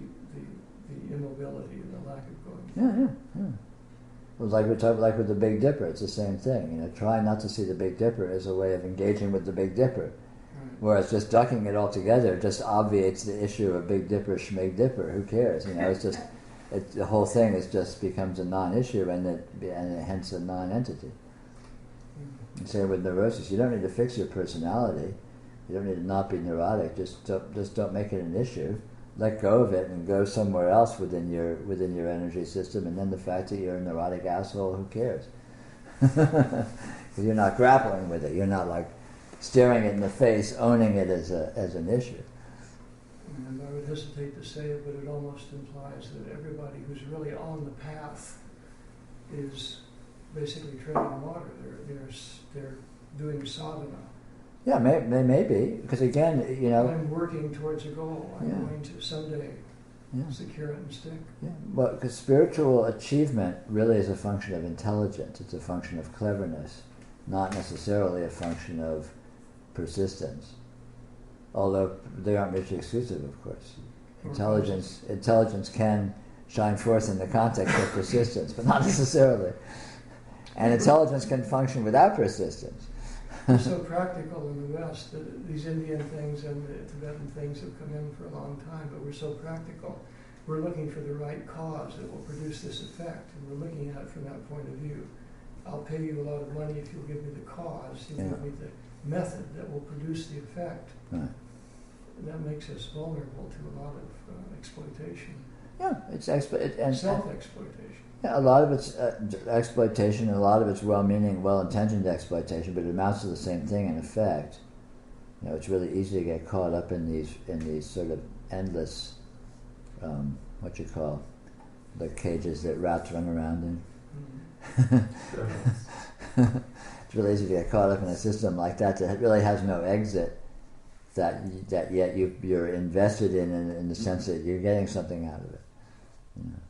immobility and the lack of going. Yeah. Well, like we talked, like with the Big Dipper, it's the same thing. Try not to see the Big Dipper as a way of engaging with the Big Dipper. Right. Whereas just ducking it altogether just obviates the issue of Big Dipper, Schmig Dipper. Who cares? It's just the whole thing just becomes a non-issue and hence a non-entity. Mm-hmm. Same with neurosis. You don't need to fix your personality. You don't need to not be neurotic. Just don't make it an issue. Let go of it and go somewhere else within your energy system, and then the fact that you're a neurotic asshole, who cares? Because you're not grappling with it. You're not like staring it in the face, owning it as an issue. And I would hesitate to say it, but it almost implies that everybody who's really on the path is basically treading water. They're doing sadhana. Yeah, they may be, because again, I'm working towards a goal. I'm going to someday Yeah. secure it and stick. Yeah. Well, because spiritual achievement really is a function of intelligence. It's a function of cleverness, not necessarily a function of persistence. Although they aren't mutually exclusive, of course. Intelligence can shine forth in the context of persistence, but not necessarily. And intelligence can function without persistence. We're so practical in the West that these Indian things and the Tibetan things have come in for a long time, but we're so practical. We're looking for the right cause that will produce this effect, and we're looking at it from that point of view. I'll pay you a lot of money if you'll give me the cause, you'll give me the method that will produce the effect. Right. And that makes us vulnerable to a lot of exploitation. Yeah, it's self-exploitation. Yeah, a lot of it's exploitation, and a lot of it's well-meaning, well-intentioned exploitation, but it amounts to the same thing in effect. You know, it's really easy to get caught up in these sort of endless, the cages that rats run around in. Mm-hmm. It's really easy to get caught up in a system like that really has no exit. That yet you're invested in the sense that you're getting something out of it. You know.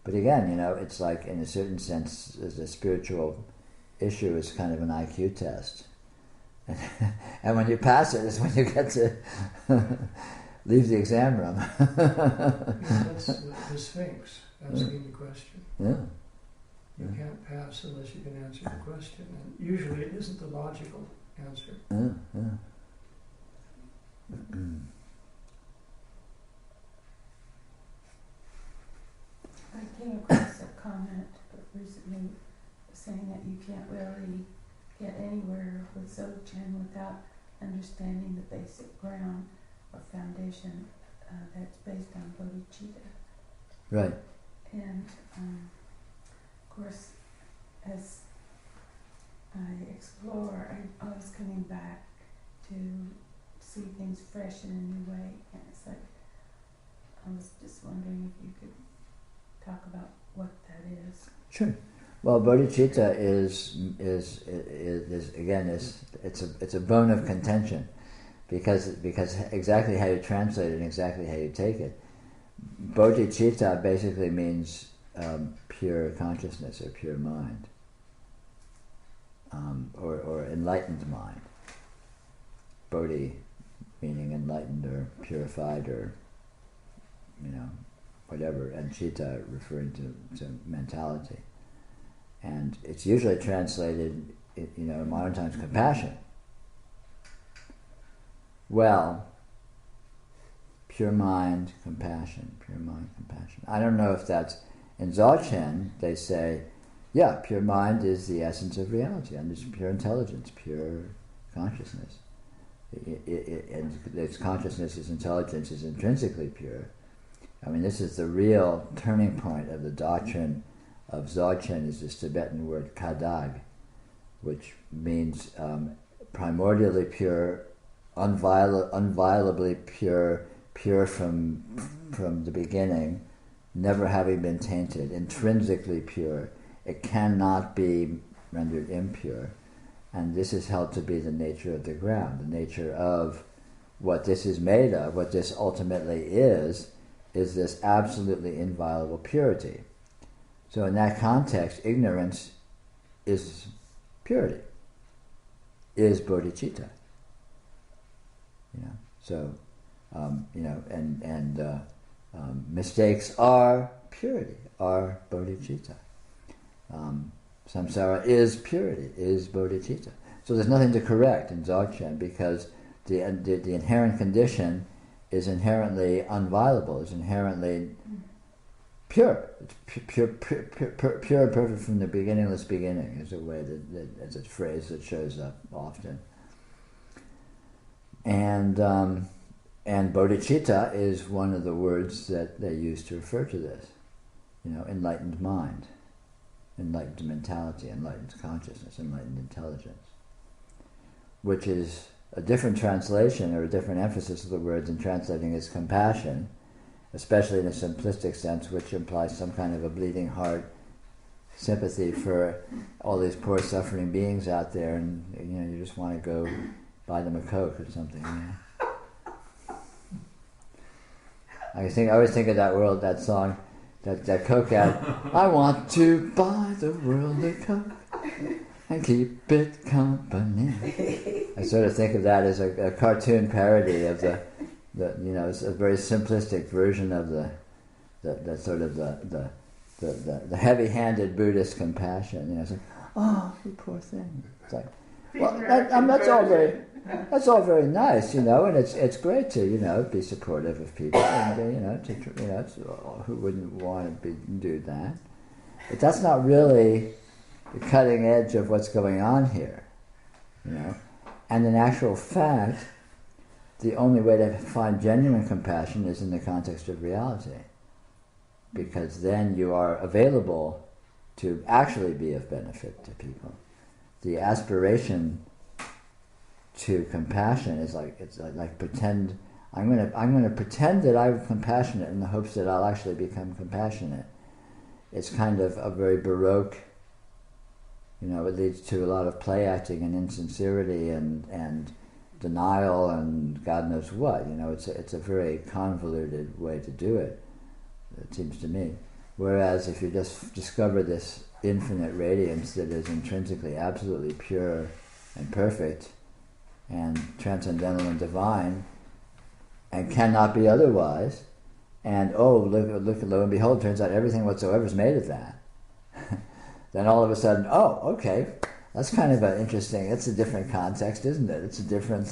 But again, you know, it's like in a certain sense, the spiritual issue is kind of an IQ test, and when you pass it, is when you get to leave the exam room. That's the Sphinx asking the question. Yeah. You can't pass unless you can answer the question, and usually it isn't the logical answer. I came across a comment recently saying that you can't really get anywhere with Dzogchen without understanding the basic ground or foundation that's based on bodhicitta. Right. And of course, as I explore, I'm always coming back to see things fresh in a new way, and it's like I was just wondering if you could talk about what that is. Sure. Well, bodhicitta is again it's a bone of contention because exactly how you translate it and exactly how you take it. Bodhicitta basically means pure consciousness or pure mind. Or enlightened mind. Bodhi meaning enlightened or purified or, you know, whatever, and citta referring to mentality. And it's usually translated, you know, in modern times, compassion. Well, pure mind, compassion, pure mind, compassion. I don't know if that's, in Dzogchen, they say, yeah, pure mind is the essence of reality, and it's pure intelligence, pure consciousness. And its consciousness, its intelligence is intrinsically pure. I mean, this is the real turning point of the doctrine of Dzogchen, is this Tibetan word kadag, which means primordially pure, unviolably pure, pure from the beginning, never having been tainted, intrinsically pure. It cannot be rendered impure. And this is held to be the nature of the ground, the nature of what this is made of, what this ultimately is this absolutely inviolable purity. So in that context, ignorance is purity, is bodhicitta. You know, so you know, and mistakes are purity, are bodhicitta. Samsara is purity, is bodhicitta. So there's nothing to correct in Dzogchen because the inherent condition is inherently unviolable, is inherently pure. It's pure and perfect from the beginningless beginning is a way that as a phrase that shows up often. And bodhicitta is one of the words that they use to refer to this. You know, enlightened mind, enlightened mentality, enlightened consciousness, enlightened intelligence, which is a different translation or a different emphasis of the word than translating as compassion, especially in a simplistic sense, which implies some kind of a bleeding heart sympathy for all these poor suffering beings out there, and you know, you just want to go buy them a Coke or something. You know? I always think of that world, that song, that Coke ad. I want to buy the world a Coke and keep it company. I sort of think of that as a cartoon parody of the it's a very simplistic version of the sort of the heavy-handed Buddhist compassion. It's like, oh, you poor thing. It's like, well, that's all very nice, and it's great to be supportive of people, and who wouldn't want to do that? But that's not really the cutting edge of what's going on here, And in actual fact, the only way to find genuine compassion is in the context of reality, because then you are available to actually be of benefit to people. The aspiration to compassion is like pretend. I'm going to pretend that I'm compassionate in the hopes that I'll actually become compassionate. It's kind of a very Baroque. It leads to a lot of play acting and insincerity and denial and God knows what. It's a very convoluted way to do it. It seems to me. Whereas if you just discover this infinite radiance that is intrinsically absolutely pure and perfect and transcendental and divine and cannot be otherwise, and look, lo and behold, turns out everything whatsoever is made of that, then all of a sudden, okay, that's kind of an interesting, it's a different context, isn't it? It's a different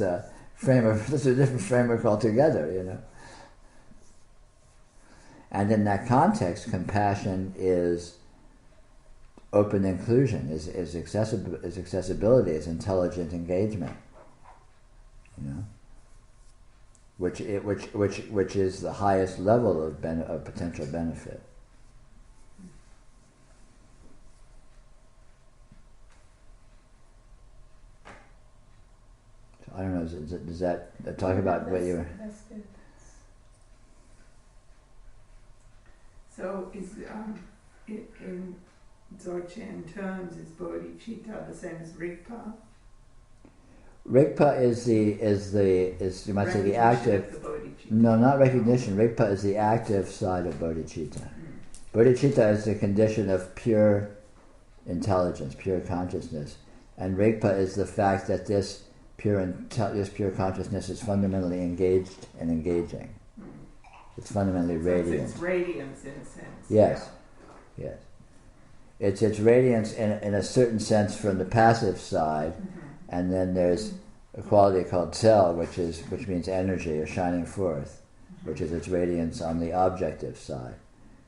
framework altogether, And in that context, compassion is open inclusion, is accessibility, is intelligent engagement. Which is the highest level of potential benefit. So I don't know. Does that talk about what you were? That's good. So is in Dzogchen terms, is bodhicitta the same as rigpa? Rigpa is you might say the active. No, not recognition. Rigpa is the active side of bodhicitta. Bodhicitta is the condition of pure intelligence, pure consciousness, and rigpa is the fact that this pure consciousness is fundamentally engaged and engaging. It's fundamentally radiant. It's radiance in a sense. Yes, yes. It's radiance in a certain sense from the passive side. And then there's a quality called tel, which means energy or shining forth, which is its radiance on the objective side.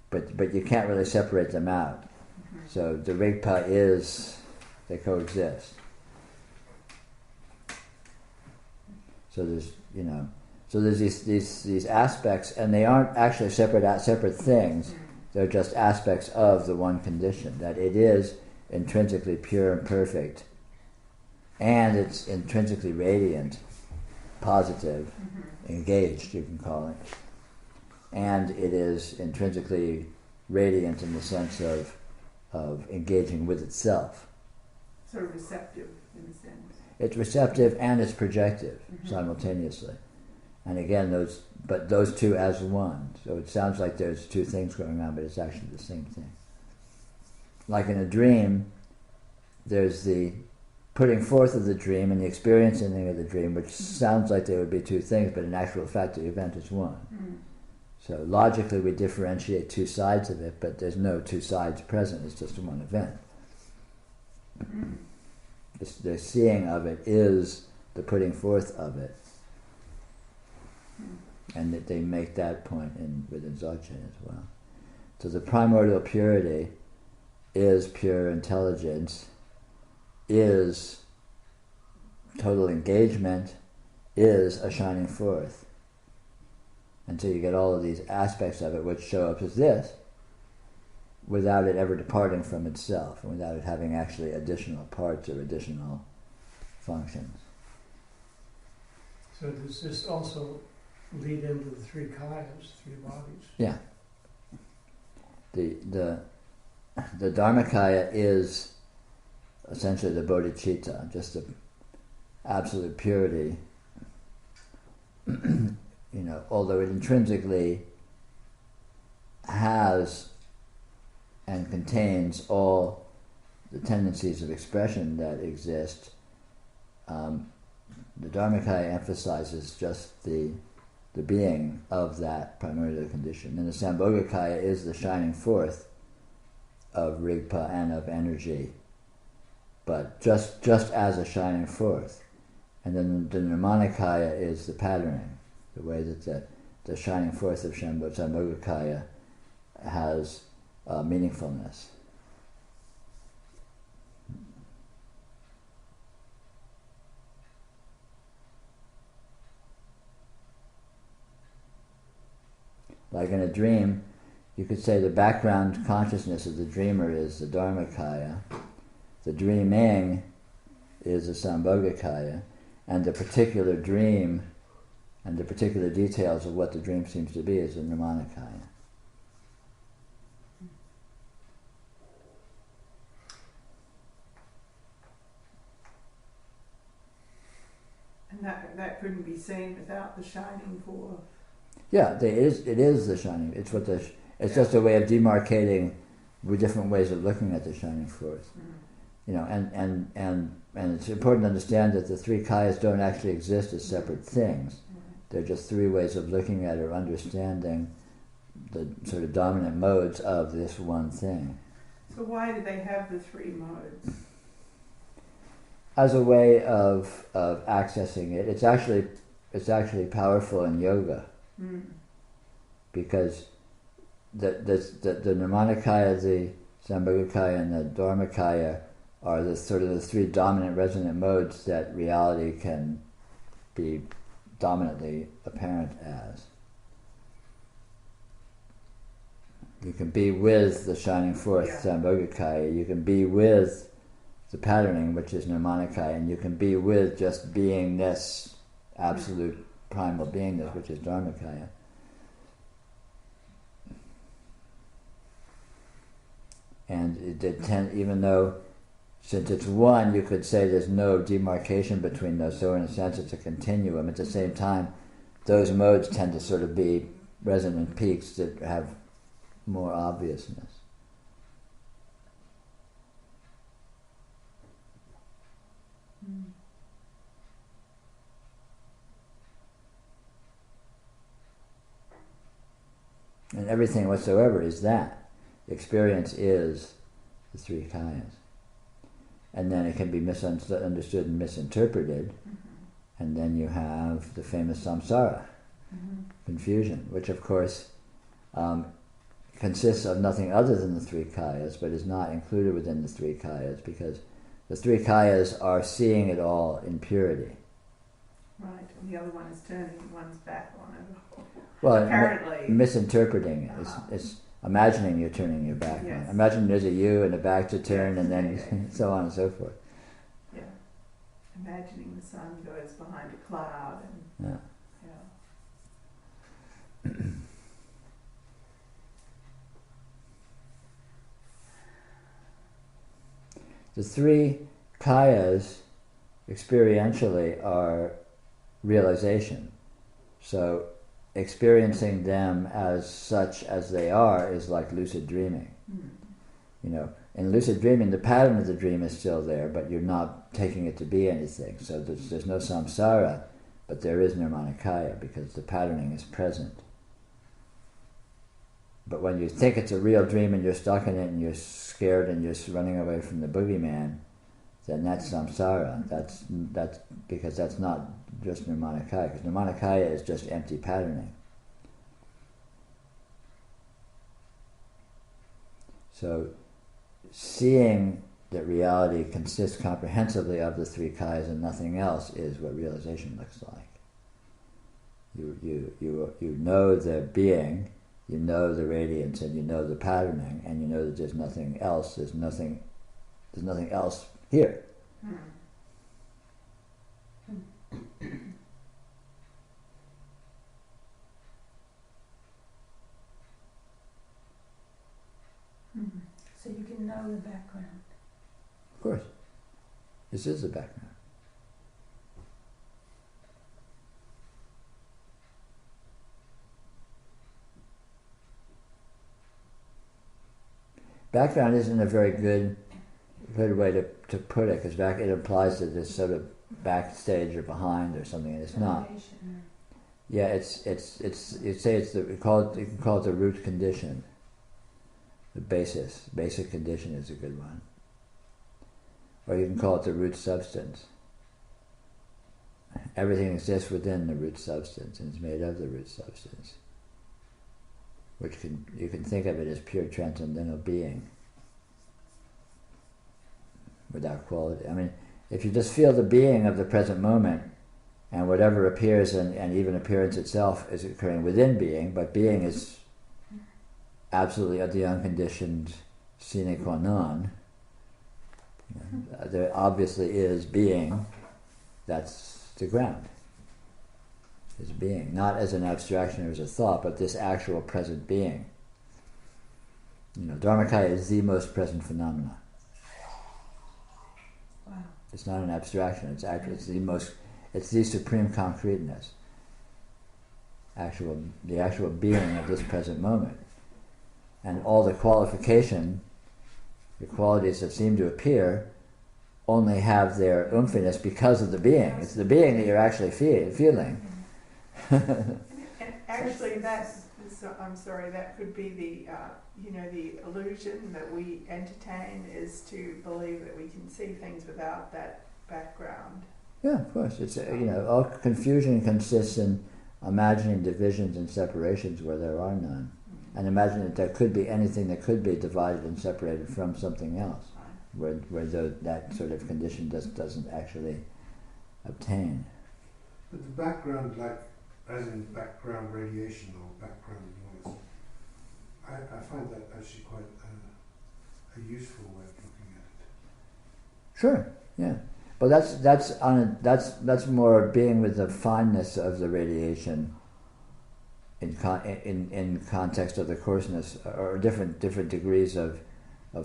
But you can't really separate them out. So the rigpa they coexist. So there's these aspects, and they aren't actually separate things. They're just aspects of the one condition, that it is intrinsically pure and perfect. And it's intrinsically radiant, positive, engaged, you can call it. And it is intrinsically radiant in the sense of engaging with itself. Sort of receptive in a sense. It's receptive and it's projective simultaneously. And again, those two as one. So it sounds like there's two things going on, but it's actually the same thing. Like in a dream, there's the putting forth of the dream and the experiencing of the dream, which sounds like there would be two things, but in actual fact the event is one. So logically we differentiate two sides of it, but there's no two sides present, it's just one event. The seeing of it is the putting forth of it. And that they make that point within Dzogchen as well. So the primordial purity is pure intelligence, is total engagement, is a shining forth. And so you get all of these aspects of it which show up as this, without it ever departing from itself, and without it having actually additional parts or additional functions. So does this also lead into the three kayas, three bodies? Yeah. The Dharmakaya is essentially the bodhicitta, just the absolute purity. Although it intrinsically has and contains all the tendencies of expression that exist. The Dharmakaya emphasizes just the being of that primordial condition, and the Sambhogakaya is the shining forth of Rigpa and of energy, but just as a shining forth. And then the Nirmanakaya is the patterning, the way that the shining forth of Sambhogakaya has meaningfulness. Like in a dream, you could say the background consciousness of the dreamer is the Dharmakaya, the dreaming is the Sambhogakaya, and the particular dream and the particular details of what the dream seems to be is the Nirmanakaya. And that couldn't be seen without the shining forth. Yeah, it is the shining. It's what it's just a way of demarcating with different ways of looking at the shining forth. You know, and it's important to understand that the three kayas don't actually exist as separate things. They're just three ways of looking at or understanding the sort of dominant modes of this one thing. So why do they have the three modes? As a way of accessing it. It's actually powerful in yoga. Because the Nirmanakaya, the Sambhogakaya, and the Dharmakaya are the sort of the three dominant resonant modes that reality can be dominantly apparent as. You can be with the shining forth Sambhogakaya, you can be with the patterning, which is Nirmanakaya, and you can be with just beingness, absolute primal beingness, which is Dharmakaya. And even though, since it's one, you could say there's no demarcation between those, so in a sense it's a continuum. At the same time, those modes tend to sort of be resonant peaks that have more obviousness. And everything whatsoever is that. The experience is the three kayas. And then it can be misunderstood and misinterpreted, and then you have the famous samsara, confusion, which of course consists of nothing other than the three kayas, but is not included within the three kayas, because the three kayas are seeing it all in purity. Right, and the other one is turning one's back on it. Well, apparently misinterpreting it. It's imagining you're turning your back on it. Imagine there's a you and a back to turn, and then so on and so forth. Yeah, imagining the sun goes behind a cloud, and The three kayas experientially are realization. So experiencing them as such as they are is like lucid dreaming. You know, in lucid dreaming, the pattern of the dream is still there, but you're not taking it to be anything. So there's no samsara, but there is nirmanakaya, because the patterning is present. But when you think it's a real dream and you're stuck in it and you're scared and you're running away from the boogeyman, then that's samsara. That's because that's not just nirmanakaya, because nirmanakaya is just empty patterning. So seeing that reality consists comprehensively of the three kayas and nothing else is what realization looks like. You know the being, you know the radiance, and you know the patterning, and you know that there's nothing else. There's nothing else here. So you can know the background. Of course. This is the background. background isn't a very good way to put it, because it implies that it's sort of backstage or behind or something, and it's not. Yeah, it's you say it's you can call it the root condition. The basic condition is a good one. Or you can call it the root substance. Everything exists within the root substance and is made of the root substance. You can think of it as pure transcendental being. Without quality. I mean, if you just feel the being of the present moment, and whatever appears and even appearance itself is occurring within being, but being is absolutely the unconditioned sine qua non. There obviously is being. That's the ground. Is being, not as an abstraction or as a thought, but this actual present being. Dharmakaya is the most present phenomena. Wow. It's not an abstraction. It's the supreme concreteness. The actual being of this present moment, and all the qualities that seem to appear, only have their oomphiness because of the being. It's the being that you're actually feeling. And actually, that could be the the illusion that we entertain is to believe that we can see things without that background. Yeah, of course. It's all confusion consists in imagining divisions and separations where there are none, and imagining that there could be anything that could be divided and separated from something else, where that sort of condition doesn't actually obtain. But the background, like as in background radiation or background noise, I find that actually quite a useful way of looking at it. Sure. Yeah. But that's more being with the fineness of the radiation in context of the coarseness, or different degrees of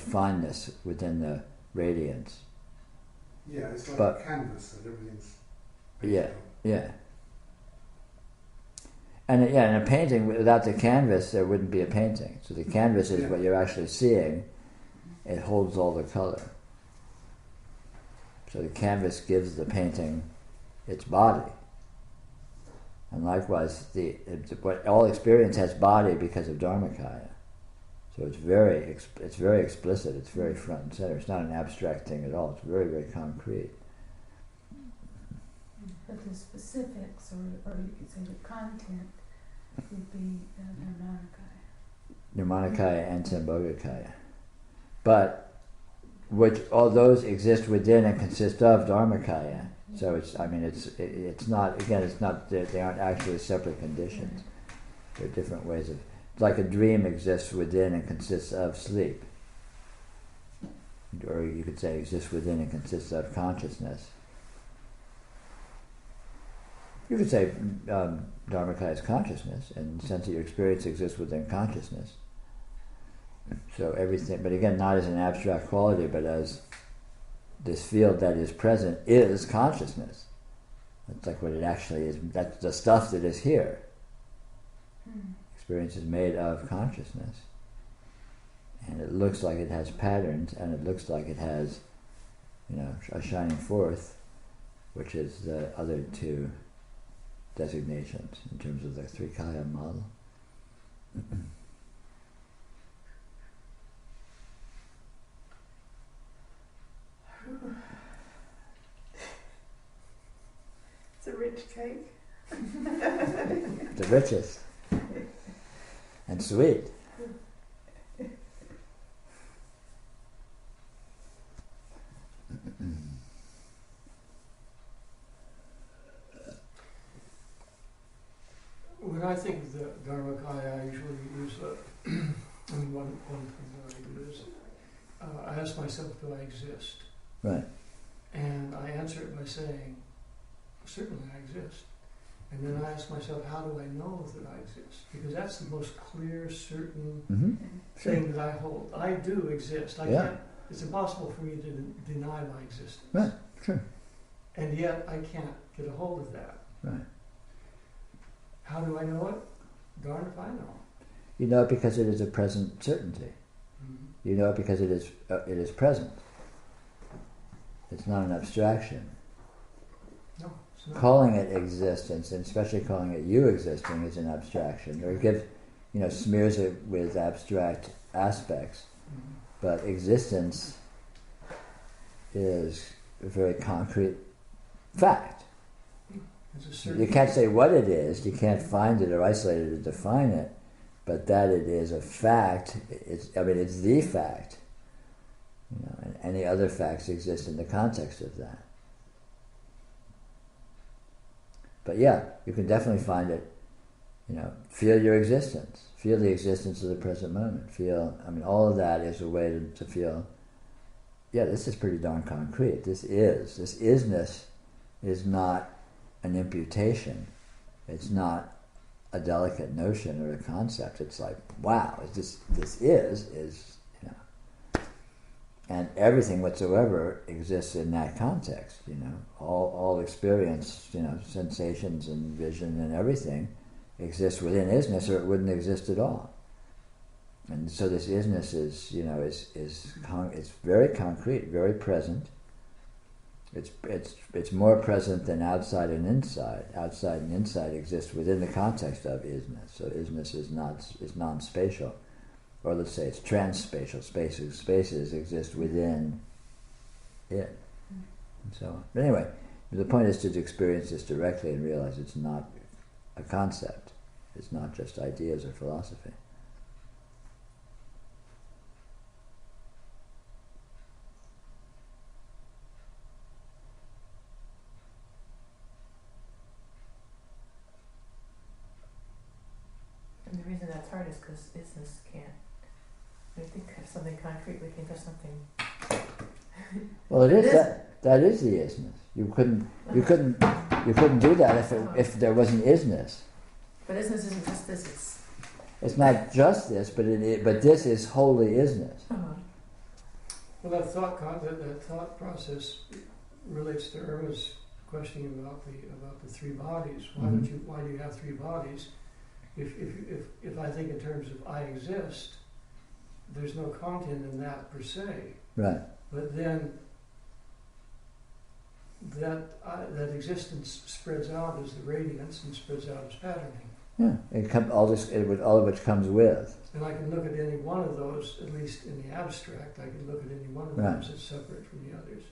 fineness within the radiance. Yeah, it's like a canvas that everything's based on. Yeah. And in a painting, without the canvas, there wouldn't be a painting. So the canvas is what you're actually seeing. It holds all the color. So the canvas gives the painting its body. And likewise, all experience has body because of Dharmakaya. So it's very explicit. It's very front and center. It's not an abstract thing at all. It's very, very concrete. But the specifics, or you could say the content, would be Nirmanakaya. Nirmanakaya and Sambhogakaya. But all those exist within and consist of Dharmakaya. So it's not, they aren't actually separate conditions. They're different ways of, it's like a dream exists within and consists of sleep. Or you could say exists within and consists of consciousness. You could say Dharmakaya is consciousness, and the sense that your experience exists within consciousness. So everything, but again, not as an abstract quality, but as this field that is present is consciousness. That's like what it actually is. That's the stuff that is here. Experience is made of consciousness. And it looks like it has patterns, and it looks like it has, a shining forth, which is the other two designations in terms of the three kaya model. It's a rich cake. The richest. And sweet. When I think of the Dharmakaya, I usually use one thing that I do is I ask myself, do I exist? Right. And I answer it by saying, certainly I exist. And then I ask myself, how do I know that I exist? Because that's the most clear, certain thing that I hold. I do exist. I can't. It's impossible for me to deny my existence. Right. Sure. And yet I can't get a hold of that. Right. How do I know it? Darn if I know. You know it because it is a present certainty. Mm-hmm. You know it because it is present. It's not an abstraction. No, it's not. Calling it existence, and especially calling it you existing, is an abstraction. Or give, smears it with abstract aspects. Mhm. But existence is a very concrete fact. It's a certain You can't say what it is, you can't find it or isolate it or define it, but that it is a fact, it's the fact. And any other facts exist in the context of that. But yeah, you can definitely find it, feel your existence, feel the existence of the present moment, all of that is a way to feel, yeah, this is pretty darn concrete. This isness is not an imputation. It's not a delicate notion or a concept. It's like, wow, this is, and everything whatsoever exists in that context, all experience, sensations and vision and everything exists within isness, or it wouldn't exist at all. And so this isness is it's very concrete, very present. It's more present than outside and inside. Outside and inside exist within the context of isness. So isness is non-spatial, or let's say it's trans-spatial. Spaces exist within it, and so on. But anyway, the point is to experience this directly and realize it's not a concept. It's not just ideas or philosophy. And the reason that's hard is because isness can't. We think of something concrete, we think of something. Well, it is that is the isness. You couldn't do that if there wasn't isness. But isness isn't just this. It's not just this, but this is wholly isness. Well, that thought process relates to Irma's questioning about the three bodies. Why do you have three bodies? If I think in terms of I exist, there's no content in that per se. Right. But then that existence spreads out as the radiance and spreads out as patterning. Yeah, all of which comes with. And I can look at any one of those, at least in the abstract. I can look at any one of those as separate from the others.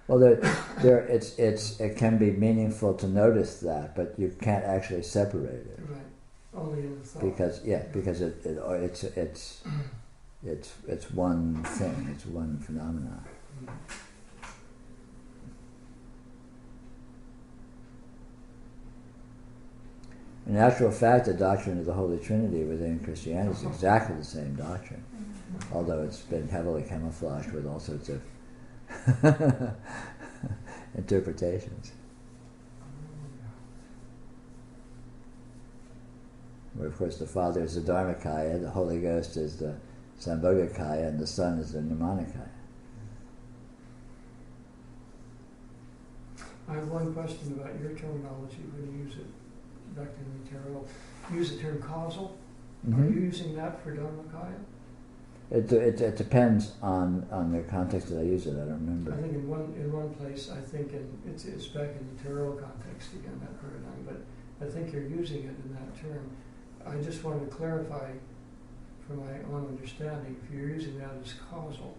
Well, it can be meaningful to notice that, but you can't actually separate it. Right. Only in the thought. Because it's one thing. It's one phenomenon. In actual fact, the doctrine of the Holy Trinity within Christianity is exactly the same doctrine, although it's been heavily camouflaged with all sorts of interpretations. Where, of course, the Father is the Dharmakaya, the Holy Ghost is the Sambhogakaya, and the Son is the Nirmanakaya. I have one question about your terminology when you use it back in the tarot. You use the term causal. Mm-hmm. Are you using that for Dharmakaya? It depends on the context that I use it. I don't remember. I think in one place, I think it's back in the tarot context again, that paradigm, but I think you're using it in that term. I just wanted to clarify for my own understanding if you're using that as causal.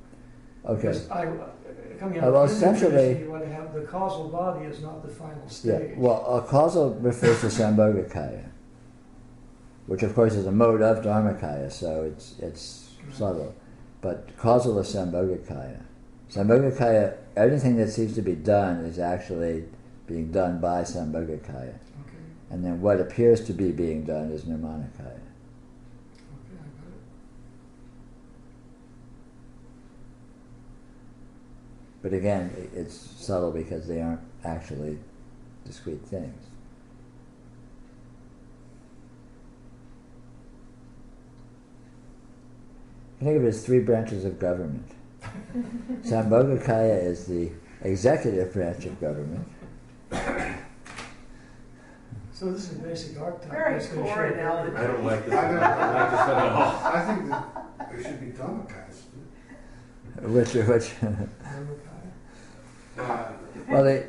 Okay. Because coming out well, of the essentially, tradition, you want to have the causal body is not the final stage. Yeah. Well, a causal refers to Sambhogakaya, which of course is a mode of Dharmakaya, so it's subtle. But causal is Sambhogakaya. Sambhogakaya, everything that seems to be done is actually being done by Sambhogakaya. Okay. And then what appears to be being done is Nirmanakaya. Okay, I got it. But again, it's subtle because they aren't actually discrete things. I think of it as three branches of government. Sambhogakaya is the executive branch of government. So this is a basic archetype. Very That's gonna core show up analogy. I don't like this. I I don't- don't like this at all. I think that there should be Dharmakayas. Which? Remember Kaya? Well,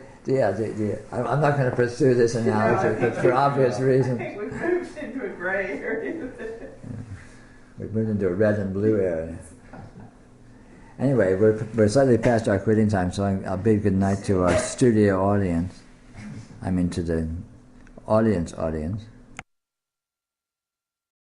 I'm not going to pursue this analogy, but for obvious I reasons. think we've moved into a grey area. We've moved into a red and blue area. Anyway, we're slightly past our quitting time, so I'll bid good night to our studio audience. I mean, to the audience.